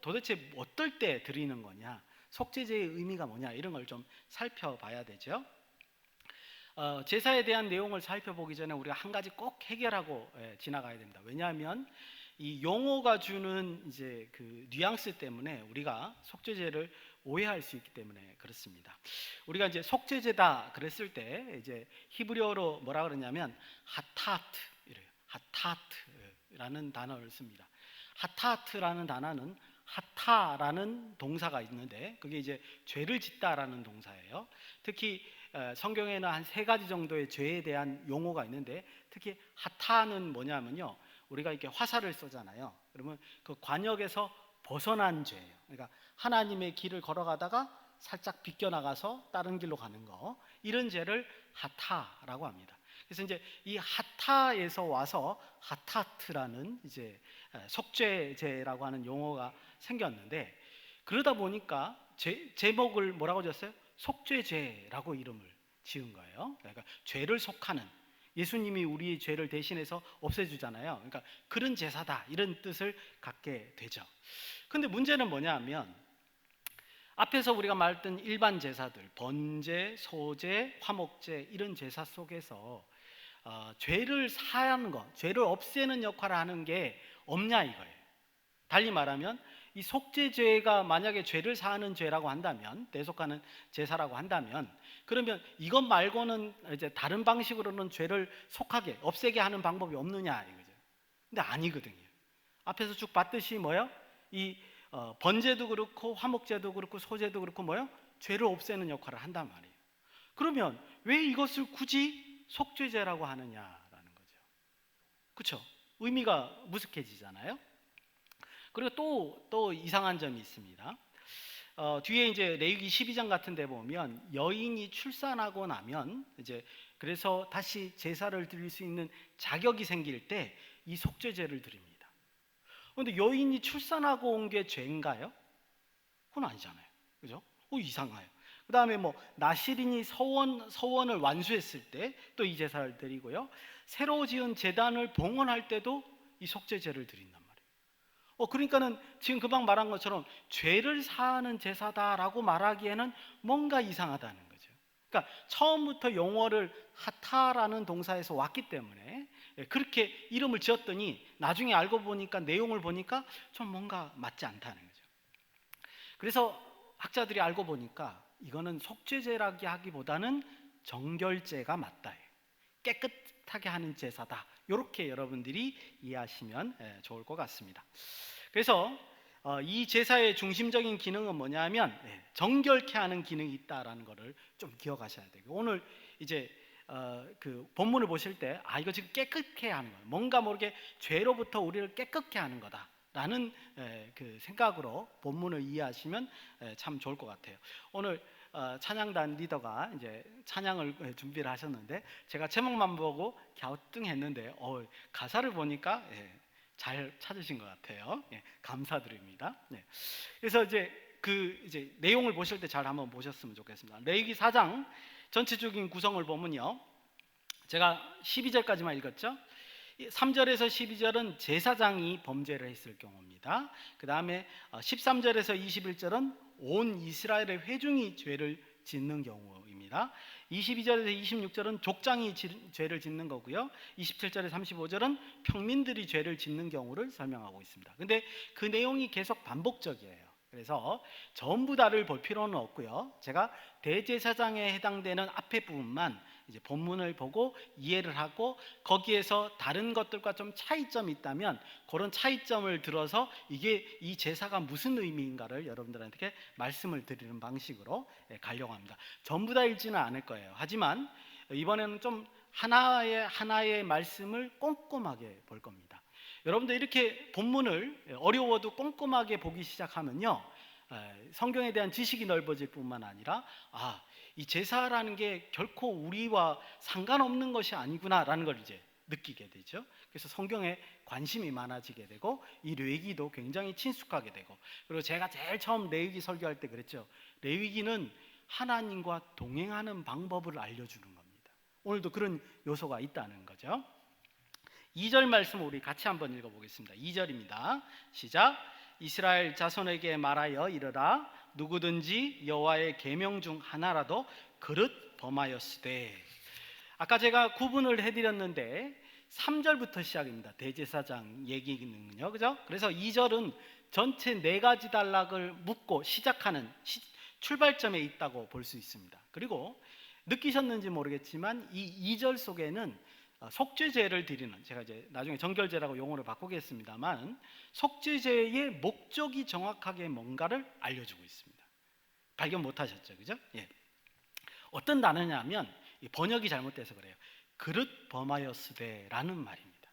[SPEAKER 6] 도대체 어떨 때 드리는 거냐, 속죄제의 의미가 뭐냐, 이런 걸 좀 살펴봐야 되죠. 제사에 대한 내용을 살펴보기 전에 우리가 한 가지 꼭 해결하고 지나가야 됩니다. 왜냐하면 이 용어가 주는 이제 그 뉘앙스 때문에 우리가 속죄제를 오해할 수 있기 때문에 그렇습니다. 우리가 이제 속죄제다 그랬을 때 이제 히브리어로 뭐라 그러냐면 하타트, 이래요. 하타트라는 단어를 씁니다. 하타트라는 단어는 하타라는 동사가 있는데 그게 이제 죄를 짓다라는 동사예요. 특히 성경에는 한 3가지 정도의 죄에 대한 용어가 있는데 특히 하타는 뭐냐면요, 우리가 이렇게 화살을 쏘잖아요. 그러면 그 관역에서 벗어난 죄예요. 그러니까 하나님의 길을 걸어가다가 살짝 비껴나가서 다른 길로 가는 거, 이런 죄를 하타라고 합니다. 그래서 이제 이 하타에서 와서 하타트라는 이제 속죄제라고 하는 용어가 생겼는데, 그러다 보니까 제목을 뭐라고 지었어요? 속죄제라고 이름을 지은 거예요. 그러니까 죄를 속하는, 예수님이 우리의 죄를 대신해서 없애주잖아요. 그러니까 그런 제사다, 이런 뜻을 갖게 되죠. 근데 문제는 뭐냐면 앞에서 우리가 말했던 일반 제사들, 번제, 소제, 화목제, 이런 제사 속에서 죄를 사하는 것, 죄를 없애는 역할을 하는 게 없냐 이거예요. 달리 말하면 이 속죄죄가 만약에 죄를 사하는 죄라고 한다면, 대속하는 제사라고 한다면, 그러면 이것 말고는 이제 다른 방식으로는 죄를 속하게, 없애게 하는 방법이 없느냐 이거죠. 근데 아니거든요. 앞에서 쭉 봤듯이 뭐요? 이 번제도 그렇고 화목제도 그렇고 소제도 그렇고 뭐요? 죄를 없애는 역할을 한단 말이에요. 그러면 왜 이것을 굳이 속죄제라고 하느냐라는 거죠. 그렇죠? 의미가 무색해지잖아요. 그리고 또 이상한 점이 있습니다. 뒤에 이제 레위기 12장 같은 데 보면 여인이 출산하고 나면 이제 그래서 다시 제사를 드릴 수 있는 자격이 생길 때 이 속죄제를 드립니다. 그런데 여인이 출산하고 온 게 죄인가요? 그건 아니잖아요. 그죠? 이상해요. 그 다음에 뭐 나실인이 서원을 완수했을 때 또 이 제사를 드리고요. 새로 지은 제단을 봉헌할 때도 이 속죄제를 드린단 말이에요. 그러니까는 지금 금방 말한 것처럼 죄를 사하는 제사다라고 말하기에는 뭔가 이상하다는 거죠. 그러니까 처음부터 용어를 하타라는 동사에서 왔기 때문에 그렇게 이름을 지었더니 나중에 알고 보니까, 내용을 보니까 좀 뭔가 맞지 않다는 거죠. 그래서 학자들이 알고 보니까 이거는 속죄제라기 하기보다는 정결제가 맞다, 깨끗하게 하는 제사다, 이렇게 여러분들이 이해하시면 좋을 것 같습니다. 그래서 이 제사의 중심적인 기능은 뭐냐면 정결케 하는 기능이 있다라는 것을 좀 기억하셔야 되고, 오늘 이제 그 본문을 보실 때 이거 지금 깨끗게 하는 거예요. 뭔가 모르게 죄로부터 우리를 깨끗게 하는 거다라는 그 생각으로 본문을 이해하시면 참 좋을 것 같아요. 오늘 찬양단 리더가 이제 찬양을 준비를 하셨는데 제가 제목만 보고 갸우뚱했는데 가사를 보니까 잘 찾으신 것 같아요. 감사드립니다. 그래서 이제 내용을 보실 때 잘 한번 보셨으면 좋겠습니다. 레위기 4장 전체적인 구성을 보면요, 제가 12절까지만 읽었죠. 3절에서 12절은 제사장이 범죄를 했을 경우입니다. 그 다음에 13절에서 21절은 온 이스라엘의 회중이 죄를 짓는 경우입니다. 22절에서 26절은 족장이 죄를 짓는 거고요. 27절에서 35절은 평민들이 죄를 짓는 경우를 설명하고 있습니다. 근데 그 내용이 계속 반복적이에요. 그래서 전부 다를 볼 필요는 없고요. 제가 대제사장에 해당되는 앞에 부분만 이제 본문을 보고 이해를 하고 거기에서 다른 것들과 좀 차이점이 있다면 그런 차이점을 들어서 이게 이 제사가 무슨 의미인가를 여러분들한테 말씀을 드리는 방식으로 가려고 합니다. 전부 다 읽지는 않을 거예요. 하지만 이번에는 좀 하나의 말씀을 꼼꼼하게 볼 겁니다. 여러분들 이렇게 본문을 어려워도 꼼꼼하게 보기 시작하면요, 성경에 대한 지식이 넓어질 뿐만 아니라 이 제사라는 게 결코 우리와 상관없는 것이 아니구나라는 걸 이제 느끼게 되죠. 그래서 성경에 관심이 많아지게 되고 이 레위기도 굉장히 친숙하게 되고, 그리고 제가 제일 처음 레위기 설교할 때 그랬죠. 레위기는 하나님과 동행하는 방법을 알려주는 겁니다. 오늘도 그런 요소가 있다는 거죠. 2절 말씀 우리 같이 한번 읽어보겠습니다. 2절입니다. 시작. 이스라엘 자손에게 말하여 이르라. 누구든지 여호와의 계명 중 하나라도 그릇 범하였으되. 아까 제가 구분을 해드렸는데 3절부터 시작입니다. 대제사장 얘기는요, 그죠? 그래서 2절은 전체 4가지 단락을 묻고 시작하는 출발점에 있다고 볼 수 있습니다. 그리고 느끼셨는지 모르겠지만 이 2절 속에는 속죄제를 드리는, 제가 이제 나중에 정결제라고 용어를 바꾸겠습니다만, 속죄제의 목적이 정확하게 뭔가를 알려주고 있습니다. 발견 못하셨죠, 그죠? 어떤 단어냐면 번역이 잘못돼서 그래요. 그릇 범하였으되라는 말입니다.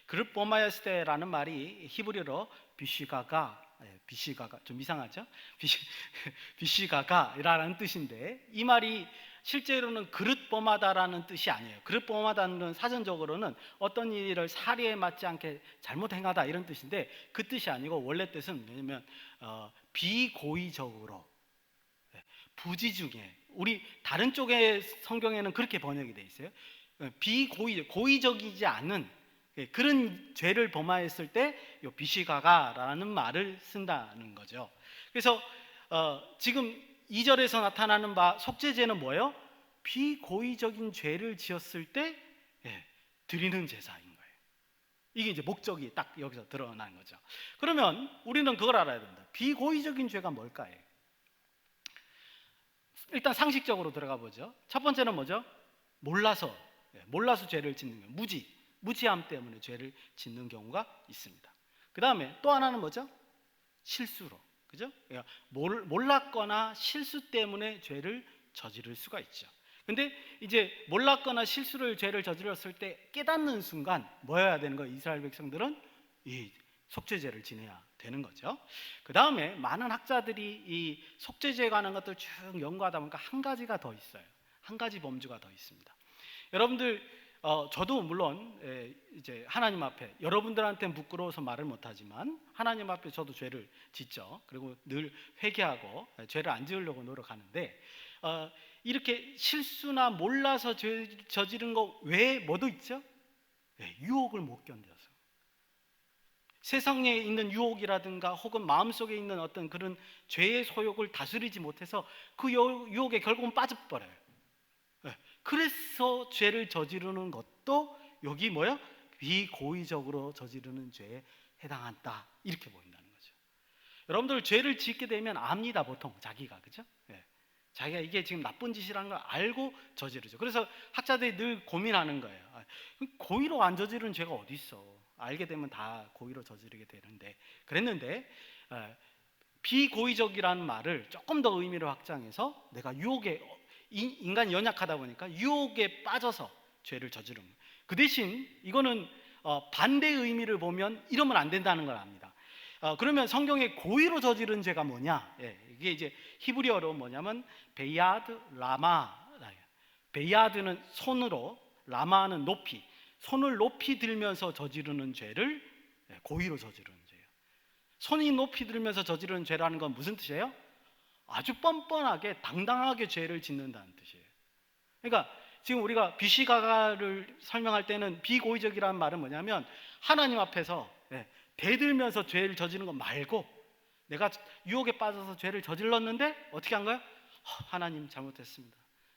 [SPEAKER 6] 그릇 범하였으되라는 말이 히브리어로 비시가가 좀 이상하죠? 비시가가라는 뜻인데, 이 말이 실제로는 그릇 범하다라는 뜻이 아니에요. 그릇 범하다는 사전적으로는 어떤 일을 사리에 맞지 않게 잘못 행하다 이런 뜻인데, 그 뜻이 아니고 원래 뜻은 뭐냐면 비고의적으로, 부지 중에, 우리 다른 쪽의 성경에는 그렇게 번역이 돼 있어요. 고의적이지 않은 그런 죄를 범하였을 때 요 비시가가라는 말을 쓴다는 거죠. 그래서 지금 2절에서 나타나는 바 속죄제는 뭐예요? 비고의적인 죄를 지었을 때 드리는 제사인 거예요. 이게 이제 목적이 딱 여기서 드러나는 거죠. 그러면 우리는 그걸 알아야 된다. 비고의적인 죄가 뭘까요? 일단 상식적으로 들어가 보죠. 첫 번째는 뭐죠? 몰라서 죄를 짓는 경우, 무지함 때문에 죄를 짓는 경우가 있습니다. 그 다음에 또 하나는 뭐죠? 실수로, 그죠? 몰랐거나 실수 때문에 죄를 저지를 수가 있죠. 근데 이제 몰랐거나 죄를 저질렀을 때 깨닫는 순간 뭐여야 되는 거예요? 이스라엘 백성들은 이 속죄제를 지내야 되는 거죠. 그 다음에 많은 학자들이 이 속죄제에 관한 것들 쭉 연구하다 보니까 한 가지가 더 있어요. 한 가지 범주가 더 있습니다. 여러분들, 저도 물론 이제 하나님 앞에, 여러분들한테는 부끄러워서 말을 못하지만 하나님 앞에 저도 죄를 짓죠. 그리고 늘 회개하고 죄를 안 지으려고 노력하는데, 이렇게 실수나 몰라서 죄 저지른 거 외에 뭐도 있죠? 유혹을 못 견뎌서, 세상에 있는 유혹이라든가 혹은 마음속에 있는 어떤 그런 죄의 소욕을 다스리지 못해서 그 유혹에 결국은 빠져버려요. 그래서 죄를 저지르는 것도 여기 뭐야? 비고의적으로 저지르는 죄에 해당한다, 이렇게 보인다는 거죠. 여러분들 죄를 짓게 되면 압니다, 보통 자기가, 그죠? 자기가 이게 지금 나쁜 짓이라는 걸 알고 저지르죠. 그래서 학자들이 늘 고민하는 거예요. 고의로 안 저지르는 죄가 어디 있어? 알게 되면 다 고의로 저지르게 되는데, 그랬는데 비고의적이라는 말을 조금 더 의미를 확장해서 내가 유혹에, 인간이 연약하다 보니까 유혹에 빠져서 죄를 저지르는 거예요. 그 대신 이거는 반대의 의미를 보면 이러면 안 된다는 걸 압니다. 그러면 성경에 고의로 저지른 죄가 뭐냐? 이게 이제 히브리어로 뭐냐면 베야드 라마. 베야드는 손으로, 라마는 높이, 손을 높이 들면서 저지르는 죄를 고의로 저지르는 죄예요. 손이 높이 들면서 저지르는 죄라는 건 무슨 뜻이에요? 아주 뻔뻔하게 당당하게 죄를 짓는다는 뜻이에요. 그러니까 지금 우리가 비시가가를 설명할 때는 비고의적이라는 말은 뭐냐면 하나님 앞에서 대들면서 죄를 저지르는 거 말고, 내가 유혹에 빠져서 죄를 저질렀는데 어떻게 한 거야? 하나님 잘못했습니다.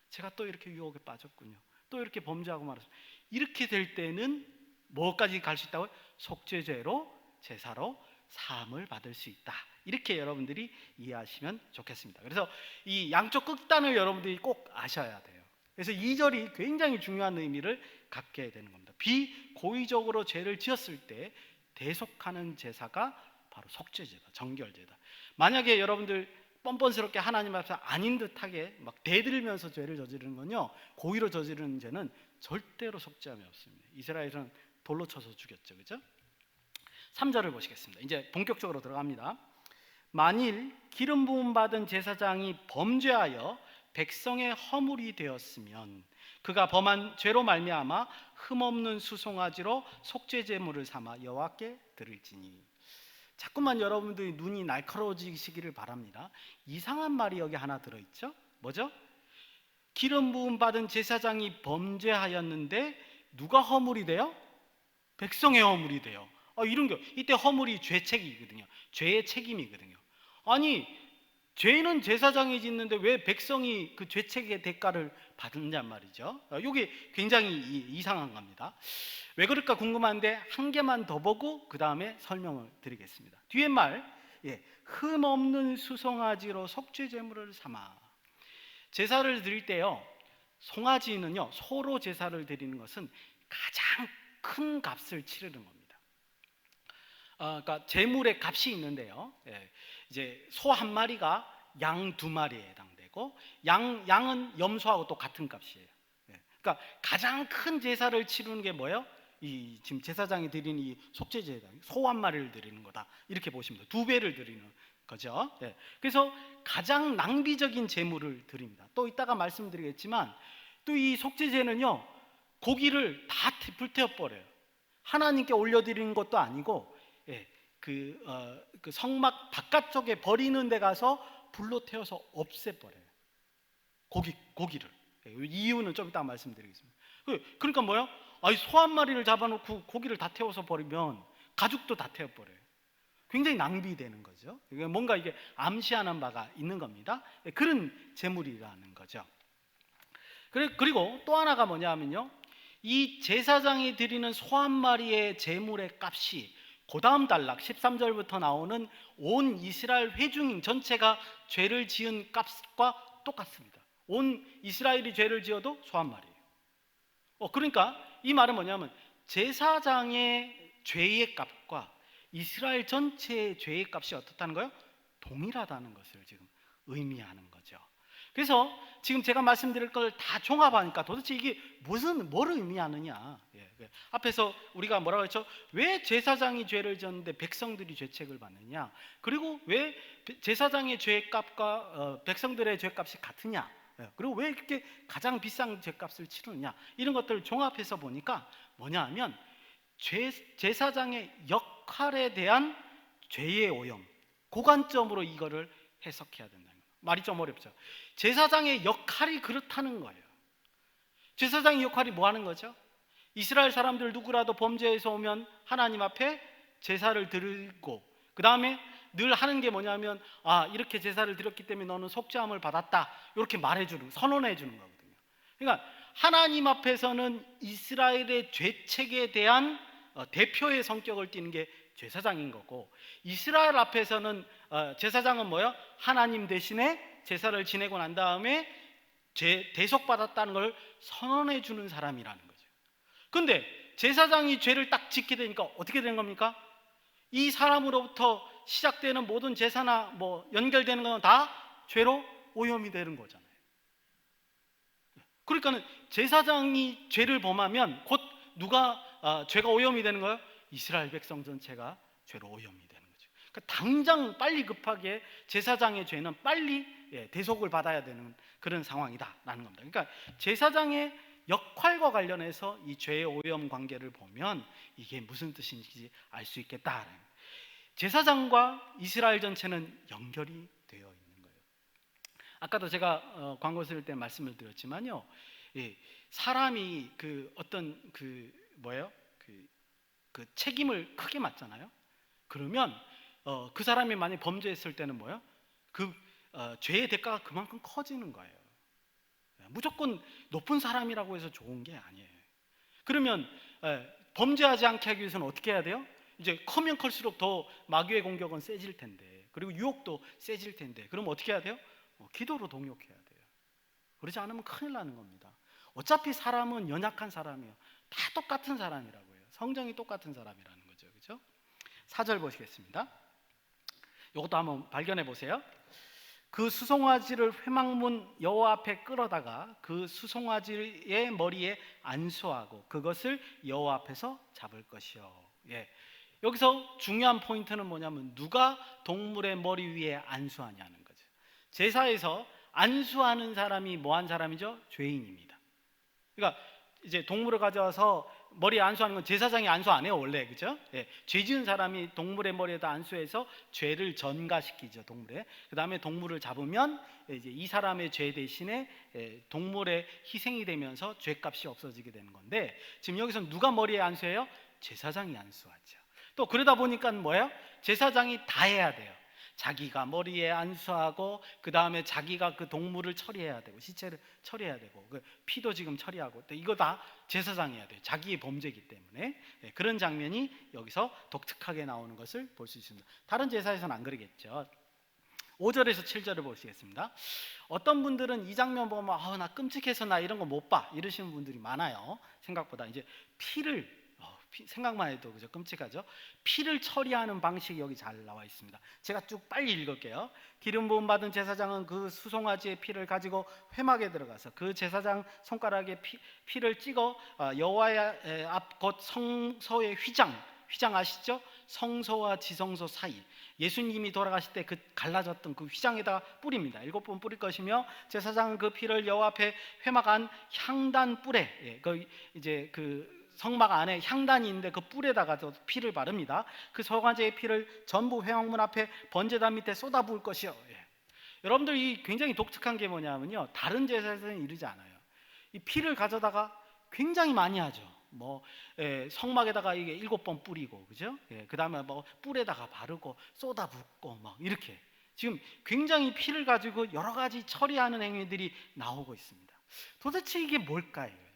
[SPEAKER 6] 제가 또 이렇게 유혹에 빠졌군요. 또 이렇게 범죄하고 말았습니다. 이렇게 될 때는 뭐까지 갈 수 있다고요? 속죄죄로, 제사로 사함을 받을 수 있다. 이렇게 여러분들이 이해하시면 좋겠습니다. 그래서 이 양쪽 극단을 여러분들이 꼭 아셔야 돼요. 그래서 2절이 굉장히 중요한 의미를 갖게 되는 겁니다. 비고의적으로 죄를 지었을 때 대속하는 제사가 바로 속죄제다, 정결제다. 만약에 여러분들 뻔뻔스럽게 하나님 앞에서 아닌 듯하게 막 대들면서 죄를 저지르는 건요, 고의로 저지르는 죄는 절대로 속죄함이 없습니다. 이스라엘은 돌로 쳐서 죽였죠, 그죠? 3절을 보시겠습니다. 이제 본격적으로 들어갑니다. 만일 기름 부음 받은 제사장이 범죄하여 백성의 허물이 되었으면 그가 범한 죄로 말미암아 흠없는 수송아지로 속죄 제물을 삼아 여호와께 드릴지니. 자꾸만 여러분들이 눈이 날카로워지시기를 바랍니다. 이상한 말이 여기 하나 들어있죠? 뭐죠? 기름 부음 받은 제사장이 범죄하였는데 누가 허물이 돼요? 백성의 허물이 돼요. 이런 게, 이때 허물이 죄책이거든요. 죄의 책임이거든요. 아니, 죄는 제사장이 짓는데 왜 백성이 그 죄책의 대가를 받느냐 말이죠. 이게 굉장히 이상한 겁니다. 왜 그럴까 궁금한데 한 개만 더 보고 그 다음에 설명을 드리겠습니다. 뒤에 말, 흠 없는 수송아지로 속죄 제물을 삼아. 제사를 드릴 때요, 송아지는요, 소로 제사를 드리는 것은 가장 큰 값을 치르는 겁니다. 그러니까 제물의 값이 있는데요, 이제 소 한 마리가 양 두 마리에 해당되고, 양은 염소하고 또 같은 값이에요. 그러니까 가장 큰 제사를 치르는 게 뭐예요? 이 지금 제사장이 드리는 이 속죄제다, 소 한 마리를 드리는 거다, 이렇게 보시면 돼요. 2배를 드리는 거죠. 그래서 가장 낭비적인 제물을 드립니다. 또 이따가 말씀드리겠지만 또 이 속죄제는요, 고기를 다 불태워 버려요. 하나님께 올려드리는 것도 아니고 그 성막 바깥쪽에 버리는 데 가서 불로 태워서 없애버려요. 고기를. 이유는 좀 이따 말씀드리겠습니다. 그러니까 뭐요? 소 한 마리를 잡아놓고 고기를 다 태워서 버리면 가죽도 다 태워버려요. 굉장히 낭비되는 거죠. 뭔가 이게 암시하는 바가 있는 겁니다. 그런 제물이라는 거죠. 그리고 또 하나가 뭐냐면요, 이 제사장이 드리는 소 한 마리의 제물의 값이 그 다음 단락 13절부터 나오는 온 이스라엘 회중인 전체가 죄를 지은 값과 똑같습니다. 온 이스라엘이 죄를 지어도 소 한 마리예요. 그러니까 이 말은 뭐냐면 제사장의 죄의 값과 이스라엘 전체의 죄의 값이 어떻다는 거예요? 동일하다는 것을 지금 의미하는 거죠. 그래서 지금 제가 말씀드릴 걸 다 종합하니까 도대체 이게 뭘 의미하느냐. 앞에서 우리가 뭐라고 했죠? 왜 제사장이 죄를 지었는데 백성들이 죄책을 받느냐? 그리고 왜 제사장의 죄값과 백성들의 죄값이 같으냐? 그리고 왜 이렇게 가장 비싼 죄값을 치르느냐? 이런 것들을 종합해서 보니까 뭐냐 하면 제사장의 역할에 대한 죄의 오염, 그 관점으로 이거를 해석해야 된다는 거예요. 말이 좀 어렵죠? 제사장의 역할이 그렇다는 거예요. 제사장의 역할이 뭐 하는 거죠? 이스라엘 사람들 누구라도 범죄해서 오면 하나님 앞에 제사를 드리고, 그 다음에 늘 하는 게 뭐냐면 이렇게 제사를 드렸기 때문에 너는 속죄함을 받았다, 이렇게 말해주는, 선언해주는 거거든요. 그러니까 하나님 앞에서는 이스라엘의 죄책에 대한 대표의 성격을 띠는 게 제사장인 거고, 이스라엘 앞에서는 제사장은 뭐야? 하나님 대신에 제사를 지내고 난 다음에 대속받았다는 걸 선언해 주는 사람이라는 거죠. 근데 제사장이 죄를 딱 짓게 되니까 어떻게 되는 겁니까? 이 사람으로부터 시작되는 모든 제사나 연결되는 건 다 죄로 오염이 되는 거잖아요. 그러니까는 제사장이 죄를 범하면 곧 누가 죄가 오염이 되는 거예요? 이스라엘 백성 전체가 죄로 오염이 되는 거죠. 그러니까 당장 빨리 급하게 제사장의 죄는 빨리 대속을 받아야 되는 그런 상황이다라는 겁니다. 그러니까 제사장의 역할과 관련해서 이 죄의 오염 관계를 보면 이게 무슨 뜻인지 알 수 있겠다. 제사장과 이스라엘 전체는 연결이 되어 있는 거예요. 아까도 제가 광고 쓸 때 말씀을 드렸지만요, 사람이 그 어떤 그 책임을 크게 맡잖아요. 그러면 그 사람이 만약 범죄했을 때는 죄의 대가가 그만큼 커지는 거예요. 무조건 높은 사람이라고 해서 좋은 게 아니에요. 그러면 범죄하지 않게 하기 위해서는 어떻게 해야 돼요? 이제 커면 클수록 더 마귀의 공격은 세질 텐데, 그리고 유혹도 세질 텐데, 그럼 어떻게 해야 돼요? 기도로 동역해야 돼요. 그러지 않으면 큰일 나는 겁니다. 어차피 사람은 연약한 사람이에요. 다 똑같은 사람이라고요. 성정이 똑같은 사람이라는 거죠. 그렇죠? 4절 보시겠습니다. 이것도 한번 발견해 보세요. 그 수송아지를 회막문 여호와 앞에 끌어다가 그 수송아지의 머리에 안수하고 그것을 여호와 앞에서 잡을 것이요. 여기서 중요한 포인트는 뭐냐면 누가 동물의 머리 위에 안수하냐는 거죠. 제사에서 안수하는 사람이 뭐한 사람이죠? 죄인입니다. 그러니까 이제 동물을 가져와서 머리에 안수하는 건 제사장이 안수 안 해요, 원래. 그죠? 죄 지은 사람이 동물의 머리에다 안수해서 죄를 전가시키죠, 동물에. 그 다음에 동물을 잡으면 이제 이 사람의 죄 대신에 동물의 희생이 되면서 죄값이 없어지게 되는 건데, 지금 여기서 누가 머리에 안수해요? 제사장이 안수하죠. 또 그러다 보니까 뭐예요? 제사장이 다 해야 돼요. 자기가 머리에 안수하고 그 다음에 자기가 그 동물을 처리해야 되고 시체를 처리해야 되고 그 피도 지금 처리하고 또 이거 다 제사장이 해야 돼요. 자기의 범죄이기 때문에. 그런 장면이 여기서 독특하게 나오는 것을 볼 수 있습니다. 다른 제사에서는 안 그러겠죠. 5절에서 7절을 보시겠습니다. 어떤 분들은 이 장면 보면 나 끔찍해서 나 이런 거 못 봐 이러시는 분들이 많아요. 생각보다 이제 피를 생각만 해도 그죠, 끔찍하죠. 피를 처리하는 방식이 여기 잘 나와 있습니다. 제가 쭉 빨리 읽을게요. 기름 부음 받은 제사장은 그 수송아지의 피를 가지고 회막에 들어가서 그 제사장 손가락에 피를 찍어 여호와의 앞 곧 성소의 휘장 아시죠? 성소와 지성소 사이 예수님이 돌아가실 때 그 갈라졌던 그 휘장에다가 뿌립니다. 7번 뿌릴 것이며 제사장은 그 피를 여호와 앞에 회막 안 향단 뿔에 그 성막 안에 향단이 있는데 그 뿔에다가 피를 바릅니다. 그 소가지의 피를 전부 회막문 앞에 번제단 밑에 쏟아부을 것이요. 여러분들 이 굉장히 독특한 게 뭐냐면요, 다른 제사에서는 이러지 않아요. 이 피를 가져다가 굉장히 많이 하죠. 성막에다가 이게 7번 뿌리고, 그죠? 그 다음에 뿔에다가 바르고 쏟아붓고 이렇게 지금 굉장히 피를 가지고 여러 가지 처리하는 행위들이 나오고 있습니다. 도대체 이게 뭘까요?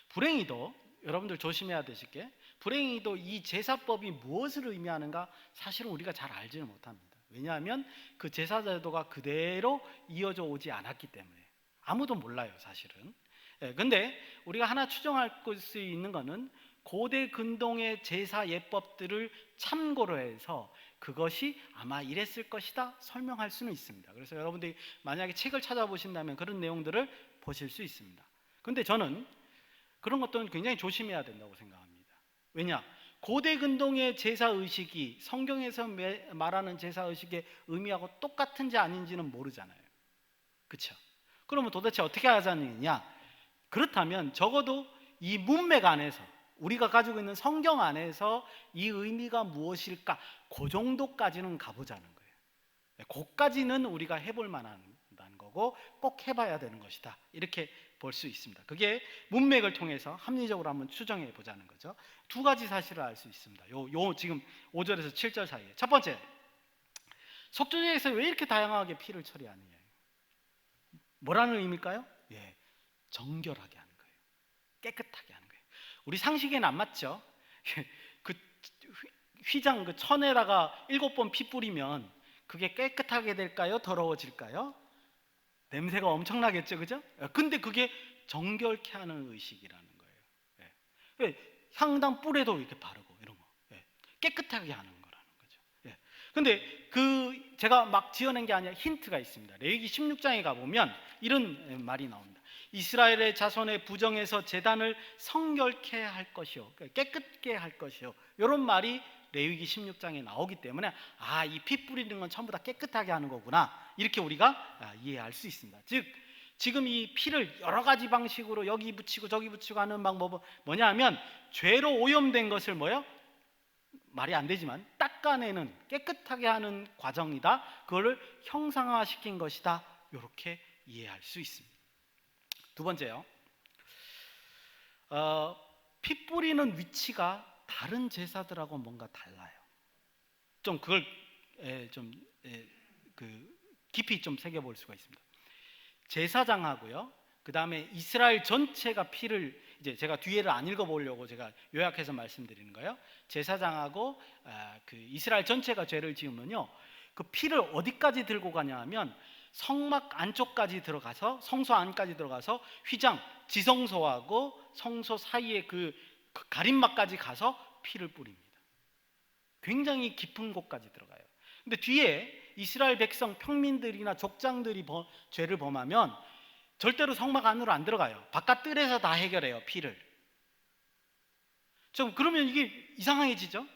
[SPEAKER 6] 불행히도 여러분들 조심해야 되실 게, 불행히도 이 제사법이 무엇을 의미하는가 사실은 우리가 잘 알지는 못합니다. 왜냐하면 그 제사 제도가 그대로 이어져 오지 않았기 때문에 아무도 몰라요, 사실은. 근데 우리가 하나 추정할 수 있는 거는 고대 근동의 제사 예법들을 참고로 해서 그것이 아마 이랬을 것이다 설명할 수는 있습니다. 그래서 여러분들이 만약에 책을 찾아보신다면 그런 내용들을 보실 수 있습니다. 근데 저는 그런 것들은 굉장히 조심해야 된다고 생각합니다. 왜냐? 고대 근동의 제사의식이 성경에서 말하는 제사의식의 의미하고 똑같은지 아닌지는 모르잖아요. 그렇죠? 그러면 도대체 어떻게 하자는 얘기냐? 그렇다면 적어도 이 문맥 안에서 우리가 가지고 있는 성경 안에서 이 의미가 무엇일까? 그 정도까지는 가보자는 거예요. 그것까지는 우리가 해볼 만한 거고 꼭 해봐야 되는 것이다. 이렇게 볼 수 있습니다. 그게 문맥을 통해서 합리적으로 한번 추정해 보자는 거죠. 두 가지 사실을 알 수 있습니다. 지금 5절에서 7절 사이에. 첫 번째, 속죄제에서 왜 이렇게 다양하게 피를 처리하느냐? 뭐라는 의미일까요? 정결하게 하는 거예요. 깨끗하게 하는 거예요. 우리 상식에는 안 맞죠? 그 휘장 그 천에다가 7번 피 뿌리면 그게 깨끗하게 될까요? 더러워질까요? 냄새가 엄청나겠죠, 그죠? 근데 그게 정결케 하는 의식이라는 거예요. 향단 뿔에도 이렇게 바르고 이런 거, 깨끗하게 하는 거라는 거죠. 근데 제가 막 지어낸 게 아니라 힌트가 있습니다. 레위기 16장에 가 보면 이런 말이 나옵니다. 이스라엘의 자손의 부정에서 제단을 성결케 할 것이요, 깨끗게 할 것이요. 이런 말이 레위기 16장에 나오기 때문에 이 피 뿌리는 건 전부 다 깨끗하게 하는 거구나, 이렇게 우리가 이해할 수 있습니다. 즉 지금 이 피를 여러 가지 방식으로 여기 붙이고 저기 붙이고 하는 방법은 뭐냐 하면 죄로 오염된 것을 말이 안 되지만 닦아내는, 깨끗하게 하는 과정이다. 그거를 형상화시킨 것이다. 이렇게 이해할 수 있습니다. 두 번째요. 피 뿌리는 위치가 다른 제사들하고 뭔가 달라요. 좀 그걸 깊이 좀 새겨볼 수가 있습니다. 제사장하고요, 그 다음에 이스라엘 전체가 피를, 이제 제가 뒤에를 안 읽어보려고 제가 요약해서 말씀드리는 거예요. 제사장하고 그 이스라엘 전체가 죄를 지으면요, 그 피를 어디까지 들고 가냐 하면 성막 안쪽까지 들어가서, 성소 안까지 들어가서 휘장, 지성소하고 성소 사이에 그 가림막까지 가서 피를 뿌립니다. 굉장히 깊은 곳까지 들어가요. 근데 뒤에 이스라엘 백성, 평민들이나 족장들이 죄를 범하면 절대로 성막 안으로 안 들어가요. 바깥 뜰에서 다 해결해요, 피를. 그러면 이게 이상해지죠?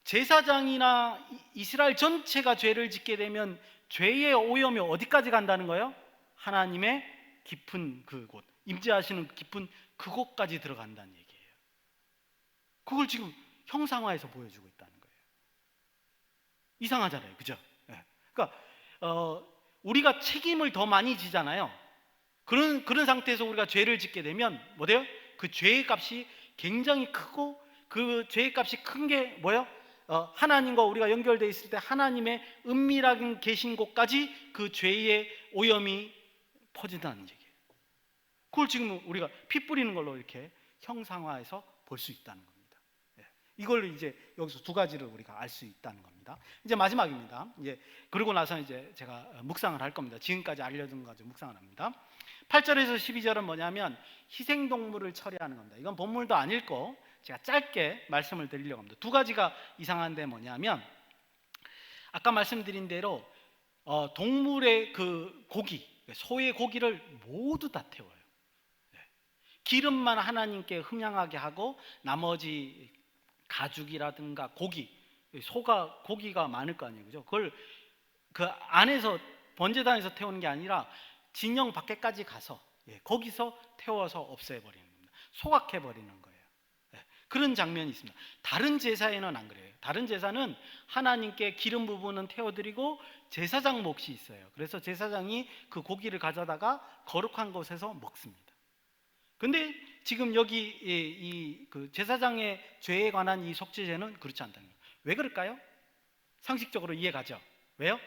[SPEAKER 6] 제사장이나 이스라엘 전체가 죄를 짓게 되면 죄의 오염이 어디까지 간다는 거예요? 하나님의 깊은 그곳, 임재하시는 깊은 그곳까지 들어간다는 얘기예요. 그걸 지금 형상화해서 보여주고 있다는 거예요. 이상하잖아요, 그죠? 그러니까 우리가 책임을 더 많이 지잖아요. 그런 상태에서 우리가 죄를 짓게 되면 뭐 돼요? 그 죄의 값이 굉장히 크고, 그 죄의 값이 큰 게 뭐예요? 하나님과 우리가 연결되어 있을 때 하나님의 은밀하게 계신 곳까지 그 죄의 오염이 퍼진다는 얘기예요. 그걸 지금 우리가 피 뿌리는 걸로 이렇게 형상화해서 볼 수 있다는 겁니다. 이걸 이제 여기서 두 가지를 우리가 알 수 있다는 겁니다. 이제 마지막입니다. 이제 그러고 나서 이제 제가 묵상을 할 겁니다. 지금까지 알려준 거 가지고 묵상을 합니다. 8절에서 12절은 뭐냐면 희생동물을 처리하는 겁니다. 이건 본문도 안 읽고 제가 짧게 말씀을 드리려고 합니다. 두 가지가 이상한데 뭐냐면, 아까 말씀드린 대로 동물의 그 고기, 소의 고기를 모두 다 태워요. 기름만 하나님께 흥향하게 하고 나머지 가죽이라든가 고기가 많을 거 아니에요, 그죠? 그걸 그 안에서 번제단에서 태우는 게 아니라 진영 밖에까지 가서 거기서 태워서 없애버리는 겁니다. 소각해버리는 거예요. 그런 장면이 있습니다. 다른 제사에는 안 그래요. 다른 제사는 하나님께 기름 부분은 태워드리고 제사장 몫이 있어요. 그래서 제사장이 그 고기를 가져다가 거룩한 곳에서 먹습니다. 근데 지금 여기 그 제사장의 죄에 관한 이 속죄제는 그렇지 않다는 거예요. 왜 그럴까요? 상식적으로 이해가죠? 왜요?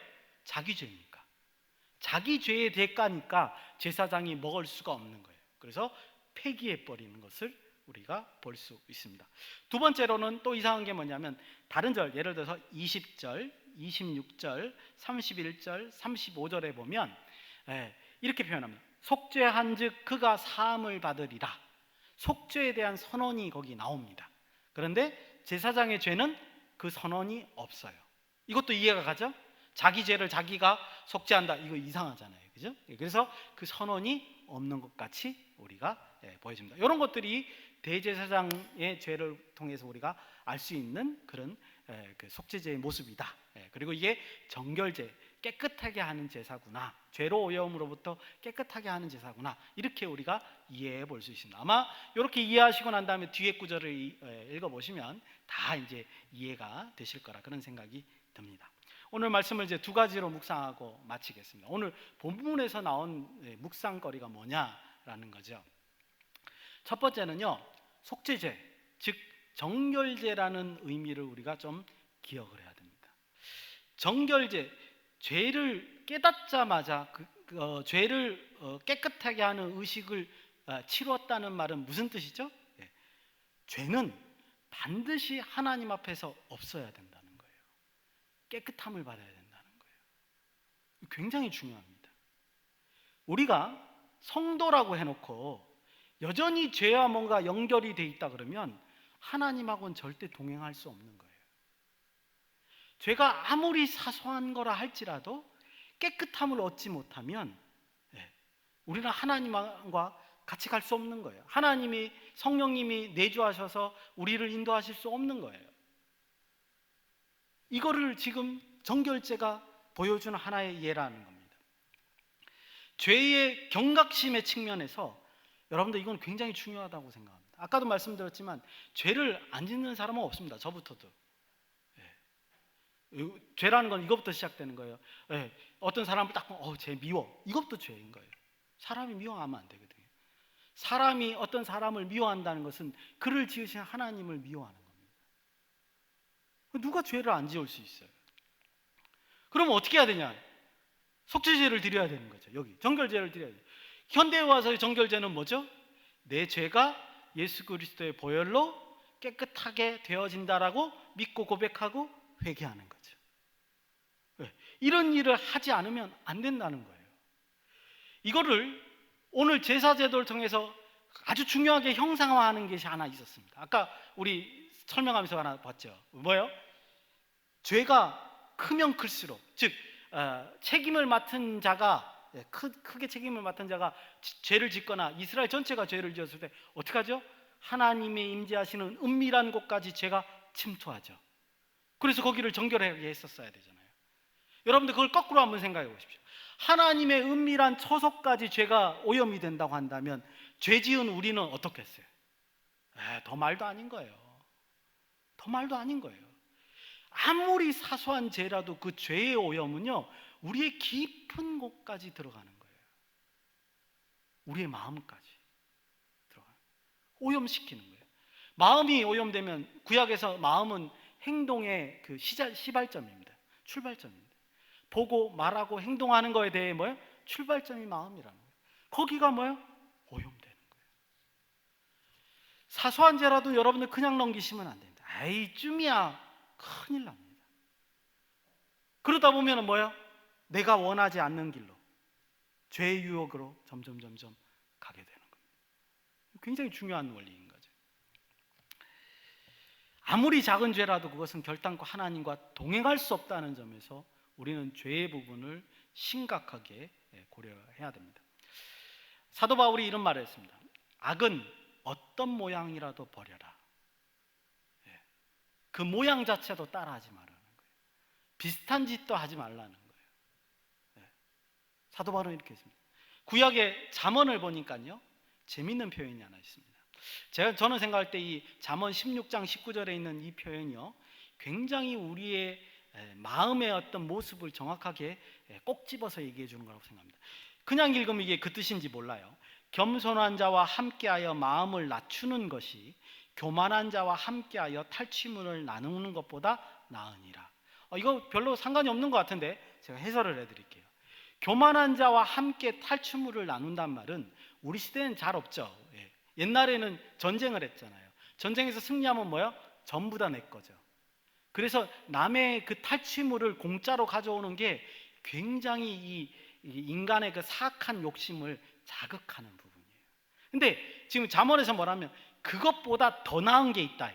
[SPEAKER 6] 자기 죄니까. 자기 죄의 대가니까 제사장이 먹을 수가 없는 거예요. 그래서 폐기해버리는 것을 우리가 볼 수 있습니다. 두 번째로는 또 이상한 게 뭐냐면, 다른 절, 예를 들어서 20절, 26절, 31절, 35절에 보면 이렇게 표현합니다. 속죄한즉 그가 사함을 받으리라. 속죄에 대한 선언이 거기 나옵니다. 그런데 제사장의 죄는 그 선언이 없어요. 이것도 이해가 가죠? 자기 죄를 자기가 속죄한다, 이거 이상하잖아요, 그죠? 그래서 그 선언이 없는 것 같이 우리가 보여집니다. 이런 것들이 대제사장의 죄를 통해서 우리가 알 수 있는 그런 그 속죄제의 모습이다. 그리고 이게 정결제, 깨끗하게 하는 제사구나, 죄로 오염으로부터 깨끗하게 하는 제사구나, 이렇게 우리가 이해해 볼 수 있습니다. 아마 이렇게 이해하시고 난 다음에 뒤에 구절을 읽어보시면 다 이제 이해가 되실 거라, 그런 생각이 듭니다. 오늘 말씀을 이제 두 가지로 묵상하고 마치겠습니다. 오늘 본문에서 나온 묵상거리가 뭐냐라는 거죠. 첫 번째는요, 속죄제, 즉 정결제라는 의미를 우리가 좀 기억을 해야 됩니다. 정결제, 죄를 깨닫자마자 죄를 깨끗하게 하는 의식을 치루었다는 말은 무슨 뜻이죠? 죄는 반드시 하나님 앞에서 없어야 된다는 거예요. 깨끗함을 받아야 된다는 거예요. 굉장히 중요합니다. 우리가 성도라고 해놓고 여전히 죄와 뭔가 연결이 돼 있다 그러면 하나님하고는 절대 동행할 수 없는 거예요. 죄가 아무리 사소한 거라 할지라도 깨끗함을 얻지 못하면 우리는 하나님과 같이 갈 수 없는 거예요. 하나님이, 성령님이 내주하셔서 우리를 인도하실 수 없는 거예요. 이거를 지금 정결제가 보여주는 하나의 예라는 겁니다. 죄의 경각심의 측면에서 여러분들 이건 굉장히 중요하다고 생각합니다. 아까도 말씀드렸지만 죄를 안 짓는 사람은 없습니다. 저부터도. 죄라는 건 이것부터 시작되는 거예요. 어떤 사람을 딱 보면 쟤 미워. 이것도 죄인 거예요. 사람이 미워하면 안 되거든요. 사람이 어떤 사람을 미워한다는 것은 그를 지으신 하나님을 미워하는 겁니다. 누가 죄를 안 지을 수 있어요? 그러면 어떻게 해야 되냐? 속죄제를 드려야 되는 거죠. 여기 정결제를 드려야 돼요. 현대에 와서의 정결제는 뭐죠? 내 죄가 예수 그리스도의 보혈로 깨끗하게 되어진다라고 믿고 고백하고 회개하는 거죠. 이런 일을 하지 않으면 안 된다는 거예요. 이거를 오늘 제사제도를 통해서 아주 중요하게 형상화하는 것이 하나 있었습니다. 아까 우리 설명하면서 하나 봤죠. 뭐예요? 죄가 크면 클수록, 즉 책임을 맡은 자가 크게 책임을 맡은 자가 죄를 짓거나 이스라엘 전체가 죄를 지었을 때 어떻게 하죠? 하나님의 임재하시는 은밀한 곳까지 죄가 침투하죠. 그래서 거기를 정결하게 했었어야 되잖아요. 여러분들 그걸 거꾸로 한번 생각해 보십시오. 하나님의 은밀한 처소까지 죄가 오염이 된다고 한다면 죄 지은 우리는 어떻겠어요? 더 말도 아닌 거예요. 더 말도 아닌 거예요. 아무리 사소한 죄라도 그 죄의 오염은요, 우리의 깊은 곳까지 들어가는 거예요. 우리의 마음까지 들어가요. 오염시키는 거예요. 마음이 오염되면 구약에서 마음은 행동의 그 시발점입니다. 출발점입니다. 보고 말하고 행동하는 거에 대해 뭐예요? 출발점이 마음이라는 거예요. 거기가 뭐예요? 오염되는 거예요. 사소한 죄라도 여러분들 그냥 넘기시면 안 됩니다. 에이 쯤이야 큰일 납니다. 그러다 보면 뭐예요? 내가 원하지 않는 길로 죄의 유혹으로 점점 가게 되는 겁니다. 굉장히 중요한 원리인 거죠. 아무리 작은 죄라도 그것은 결단코 하나님과 동행할 수 없다는 점에서 우리는 죄의 부분을 심각하게 고려해야 됩니다. 사도 바울이 이런 말을 했습니다. 악은 어떤 모양이라도 버려라. 그 모양 자체도 따라하지 말라는 거예요. 비슷한 짓도 하지 말라는 거예요. 사도 바울은 이렇게 했습니다. 구약의 잠언을 보니까요, 재밌는 표현이 하나 있습니다. 저는 생각할 때 이 잠언 16장 19절에 있는 이 표현이요, 굉장히 우리의 마음의 어떤 모습을 정확하게 꼭 집어서 얘기해 주는 거라고 생각합니다. 그냥 읽으면 이게 그 뜻인지 몰라요. 겸손한 자와 함께하여 마음을 낮추는 것이 교만한 자와 함께하여 탈취물을 나누는 것보다 나으니라. 이거 별로 상관이 없는 것 같은데 제가 해설을 해드릴게요. 교만한 자와 함께 탈취물을 나눈단 말은 우리 시대는 잘 없죠. 옛날에는 전쟁을 했잖아요. 전쟁에서 승리하면 뭐요? 전부 다 내 거죠. 그래서 남의 그 탈취물을 공짜로 가져오는 게 굉장히 이 인간의 그 사악한 욕심을 자극하는 부분이에요. 근데 지금 잠언에서 뭐라면 그것보다 더 나은 게 있다.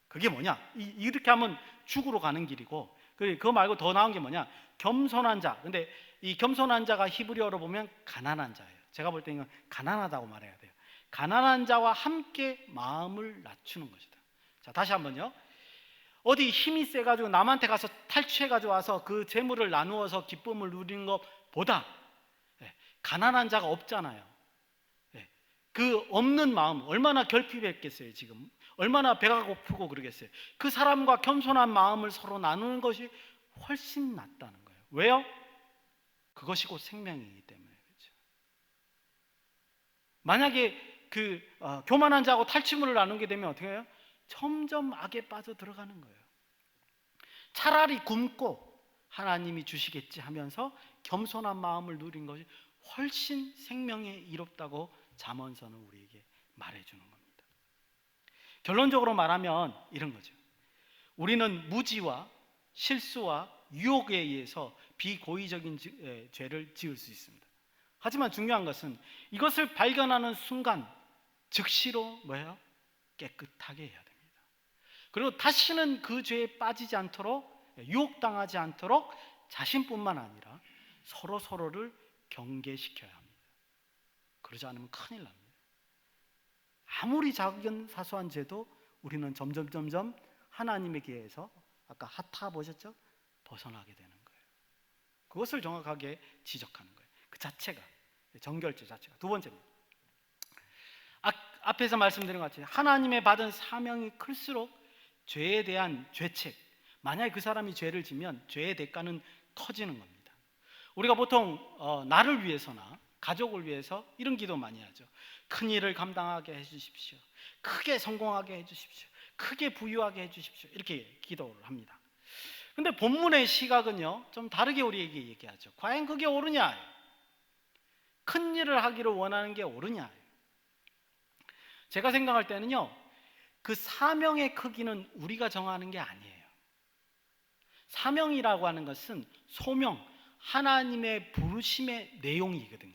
[SPEAKER 6] 그게 뭐냐? 이렇게 하면 죽으러 가는 길이고, 그거 말고 더 나은 게 뭐냐? 겸손한 자. 근데 이 겸손한 자가 히브리어로 보면 가난한 자예요. 제가 볼 때는 가난하다고 말해야 돼요. 가난한 자와 함께 마음을 낮추는 것이다. 자, 다시 한번요. 어디 힘이 세가지고 남한테 가서 탈취해가지고 와서 그 재물을 나누어서 기쁨을 누리는 것보다 가난한 자가 없잖아요. 그 없는 마음 얼마나 결핍했겠어요. 지금 얼마나 배가 고프고 그러겠어요. 그 사람과 겸손한 마음을 서로 나누는 것이 훨씬 낫다는 거예요. 왜요? 그것이 곧 생명이기 때문에. 그렇죠? 만약에 교만한 자하고 탈취물을 나누게 되면 어떻게 해요? 점점 악에 빠져 들어가는 거예요. 차라리 굶고 하나님이 주시겠지 하면서 겸손한 마음을 누린 것이 훨씬 생명에 이롭다고 잠언서는 우리에게 말해주는 겁니다. 결론적으로 말하면 이런 거죠. 우리는 무지와 실수와 유혹에 의해서 비고의적인 죄를 지을 수 있습니다. 하지만 중요한 것은 이것을 발견하는 순간 즉시로 뭐예요? 깨끗하게 해야 됩니다. 그리고 다시는 그 죄에 빠지지 않도록, 유혹당하지 않도록 자신뿐만 아니라 서로를 경계시켜야 합니다. 그러지 않으면 큰일 납니다. 아무리 작은 사소한 죄도 우리는 점점 하나님에게서 아까 하타 보셨죠? 벗어나게 되는 거예요. 그것을 정확하게 지적하는 거예요. 그 자체가, 정결죄 자체가. 두 번째입니다. 앞에서 말씀드린 것 같이 하나님의 받은 사명이 클수록 죄에 대한 죄책, 만약에 그 사람이 죄를 지면 죄의 대가는 커지는 겁니다. 우리가 보통 나를 위해서나 가족을 위해서 이런 기도 많이 하죠. 큰 일을 감당하게 해주십시오. 크게 성공하게 해주십시오. 크게 부유하게 해주십시오. 이렇게 기도를 합니다. 근데 본문의 시각은요, 좀 다르게 우리에게 얘기하죠. 과연 그게 옳으냐? 큰 일을 하기를 원하는 게 옳으냐? 제가 생각할 때는요, 그 사명의 크기는 우리가 정하는 게 아니에요. 사명이라고 하는 것은 소명, 하나님의 부르심의 내용이거든요.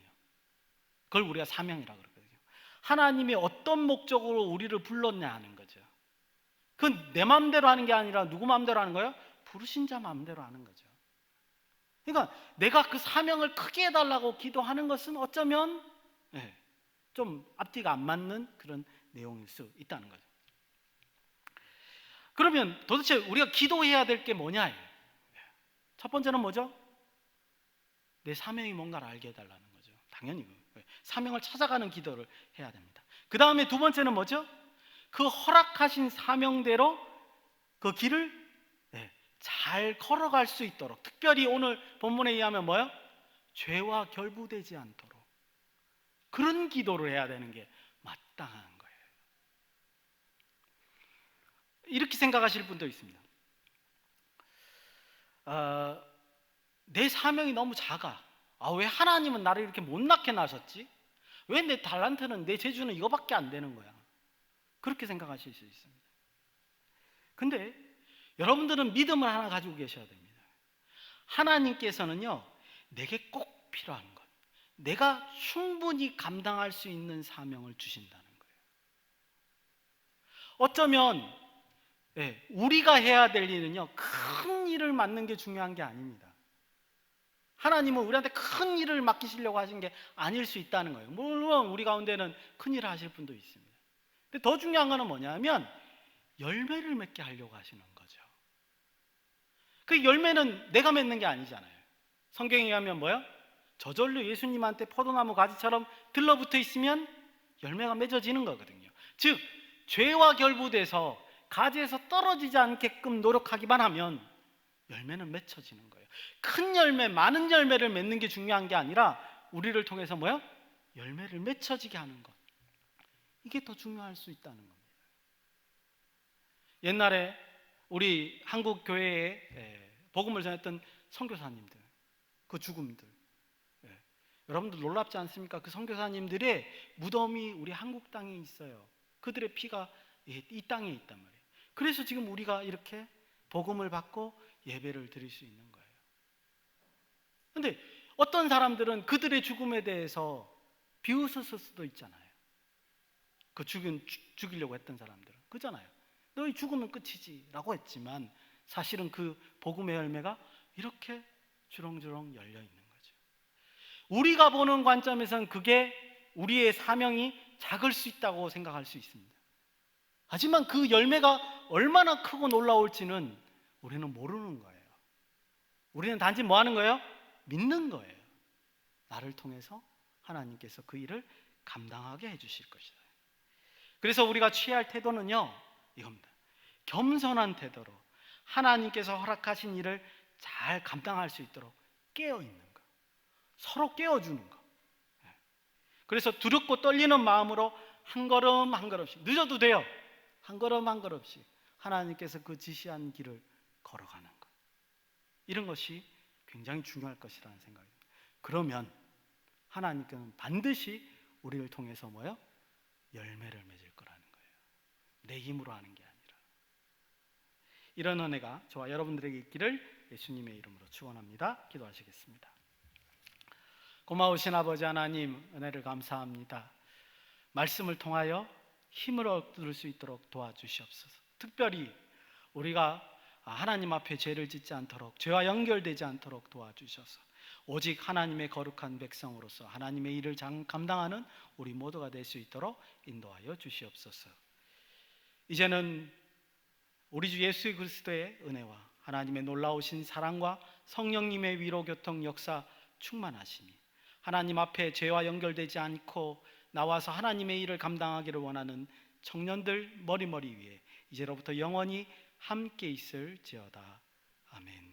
[SPEAKER 6] 그걸 우리가 사명이라고 그러거든요. 하나님이 어떤 목적으로 우리를 불렀냐 하는 거죠. 그건 내 마음대로 하는 게 아니라 누구 마음대로 하는 거예요? 부르신 자 마음대로 하는 거죠. 그러니까 내가 그 사명을 크게 해달라고 기도하는 것은 어쩌면 좀 앞뒤가 안 맞는 그런 내용일 수 있다는 거죠. 그러면 도대체 우리가 기도해야 될 게 뭐냐? 첫 번째는 뭐죠? 내 사명이 뭔가를 알게 해달라는 거죠. 당연히 사명을 찾아가는 기도를 해야 됩니다. 그 다음에 두 번째는 뭐죠? 그 허락하신 사명대로 그 길을 잘 걸어갈 수 있도록, 특별히 오늘 본문에 의하면 뭐요? 죄와 결부되지 않도록 그런 기도를 해야 되는 게 마땅한 거예요. 이렇게 생각하실 분도 있습니다. 내 사명이 너무 작아. 왜 하나님은 나를 이렇게 못나게 나셨지? 왜 내 달란트는, 내 재주는 이거밖에 안 되는 거야? 그렇게 생각하실 수 있습니다. 근데 여러분들은 믿음을 하나 가지고 계셔야 됩니다. 하나님께서는요, 내게 꼭 필요한 것, 내가 충분히 감당할 수 있는 사명을 주신다는 거예요. 어쩌면 우리가 해야 될 일은요, 큰 일을 맡는 게 중요한 게 아닙니다. 하나님은 우리한테 큰 일을 맡기시려고 하신 게 아닐 수 있다는 거예요. 물론 우리 가운데는 큰 일을 하실 분도 있습니다. 근데 더 중요한 거는 뭐냐면 열매를 맺게 하려고 하시는 거죠. 그 열매는 내가 맺는 게 아니잖아요. 성경에 의하면 뭐요? 저절로 예수님한테 포도나무 가지처럼 들러붙어 있으면 열매가 맺어지는 거거든요. 즉 죄와 결부돼서 가지에서 떨어지지 않게끔 노력하기만 하면 열매는 맺혀지는 거예요. 큰 열매, 많은 열매를 맺는 게 중요한 게 아니라 우리를 통해서 뭐요? 열매를 맺혀지게 하는 것, 이게 더 중요할 수 있다는 겁니다. 옛날에 우리 한국 교회에 복음을 전했던 선교사님들, 그 죽음들, 여러분들 놀랍지 않습니까? 그 선교사님들의 무덤이 우리 한국 땅에 있어요. 그들의 피가 이 땅에 있단 말이에요. 그래서 지금 우리가 이렇게 복음을 받고 예배를 드릴 수 있는 거예요. 그런데 어떤 사람들은 그들의 죽음에 대해서 비웃었을 수도 있잖아요. 그 죽이려고 했던 사람들은 그잖아요. 너희 죽으면 끝이지 라고 했지만 사실은 그 복음의 열매가 이렇게 주렁주렁 열려 있는 거죠. 우리가 보는 관점에서는 그게 우리의 사명이 작을 수 있다고 생각할 수 있습니다. 하지만 그 열매가 얼마나 크고 놀라울지는 우리는 모르는 거예요. 우리는 단지 뭐 하는 거예요? 믿는 거예요. 나를 통해서 하나님께서 그 일을 감당하게 해주실 것이다. 그래서 우리가 취해야 할 태도는요, 이겁니다. 겸손한 태도로 하나님께서 허락하신 일을 잘 감당할 수 있도록 깨어있는 것, 서로 깨워주는 것. 그래서 두렵고 떨리는 마음으로 한 걸음 한 걸음씩, 늦어도 돼요, 한 걸음 한 걸음씩 하나님께서 그 지시한 길을 걸어가는 것, 이런 것이 굉장히 중요할 것이라는 생각입니다. 그러면 하나님께서는 반드시 우리를 통해서 뭐요? 열매를 맺을 거라는 거예요. 내 힘으로 하는 게 아니라. 이런 은혜가 저와 여러분들에게 있기를 예수님의 이름으로 축원합니다. 기도하시겠습니다. 고마우신 아버지 하나님, 은혜를 감사합니다. 말씀을 통하여 힘을 얻을 수 있도록 도와주시옵소서. 특별히 우리가 하나님 앞에 죄를 짓지 않도록, 죄와 연결되지 않도록 도와주셔서 오직 하나님의 거룩한 백성으로서 하나님의 일을 감당하는 우리 모두가 될 수 있도록 인도하여 주시옵소서. 이제는 우리 주 예수 그리스도의 은혜와 하나님의 놀라우신 사랑과 성령님의 위로 교통 역사 충만하시니 하나님 앞에 죄와 연결되지 않고 나와서 하나님의 일을 감당하기를 원하는 청년들 머리머리 위에 이제로부터 영원히 함께 있을지어다. 아멘.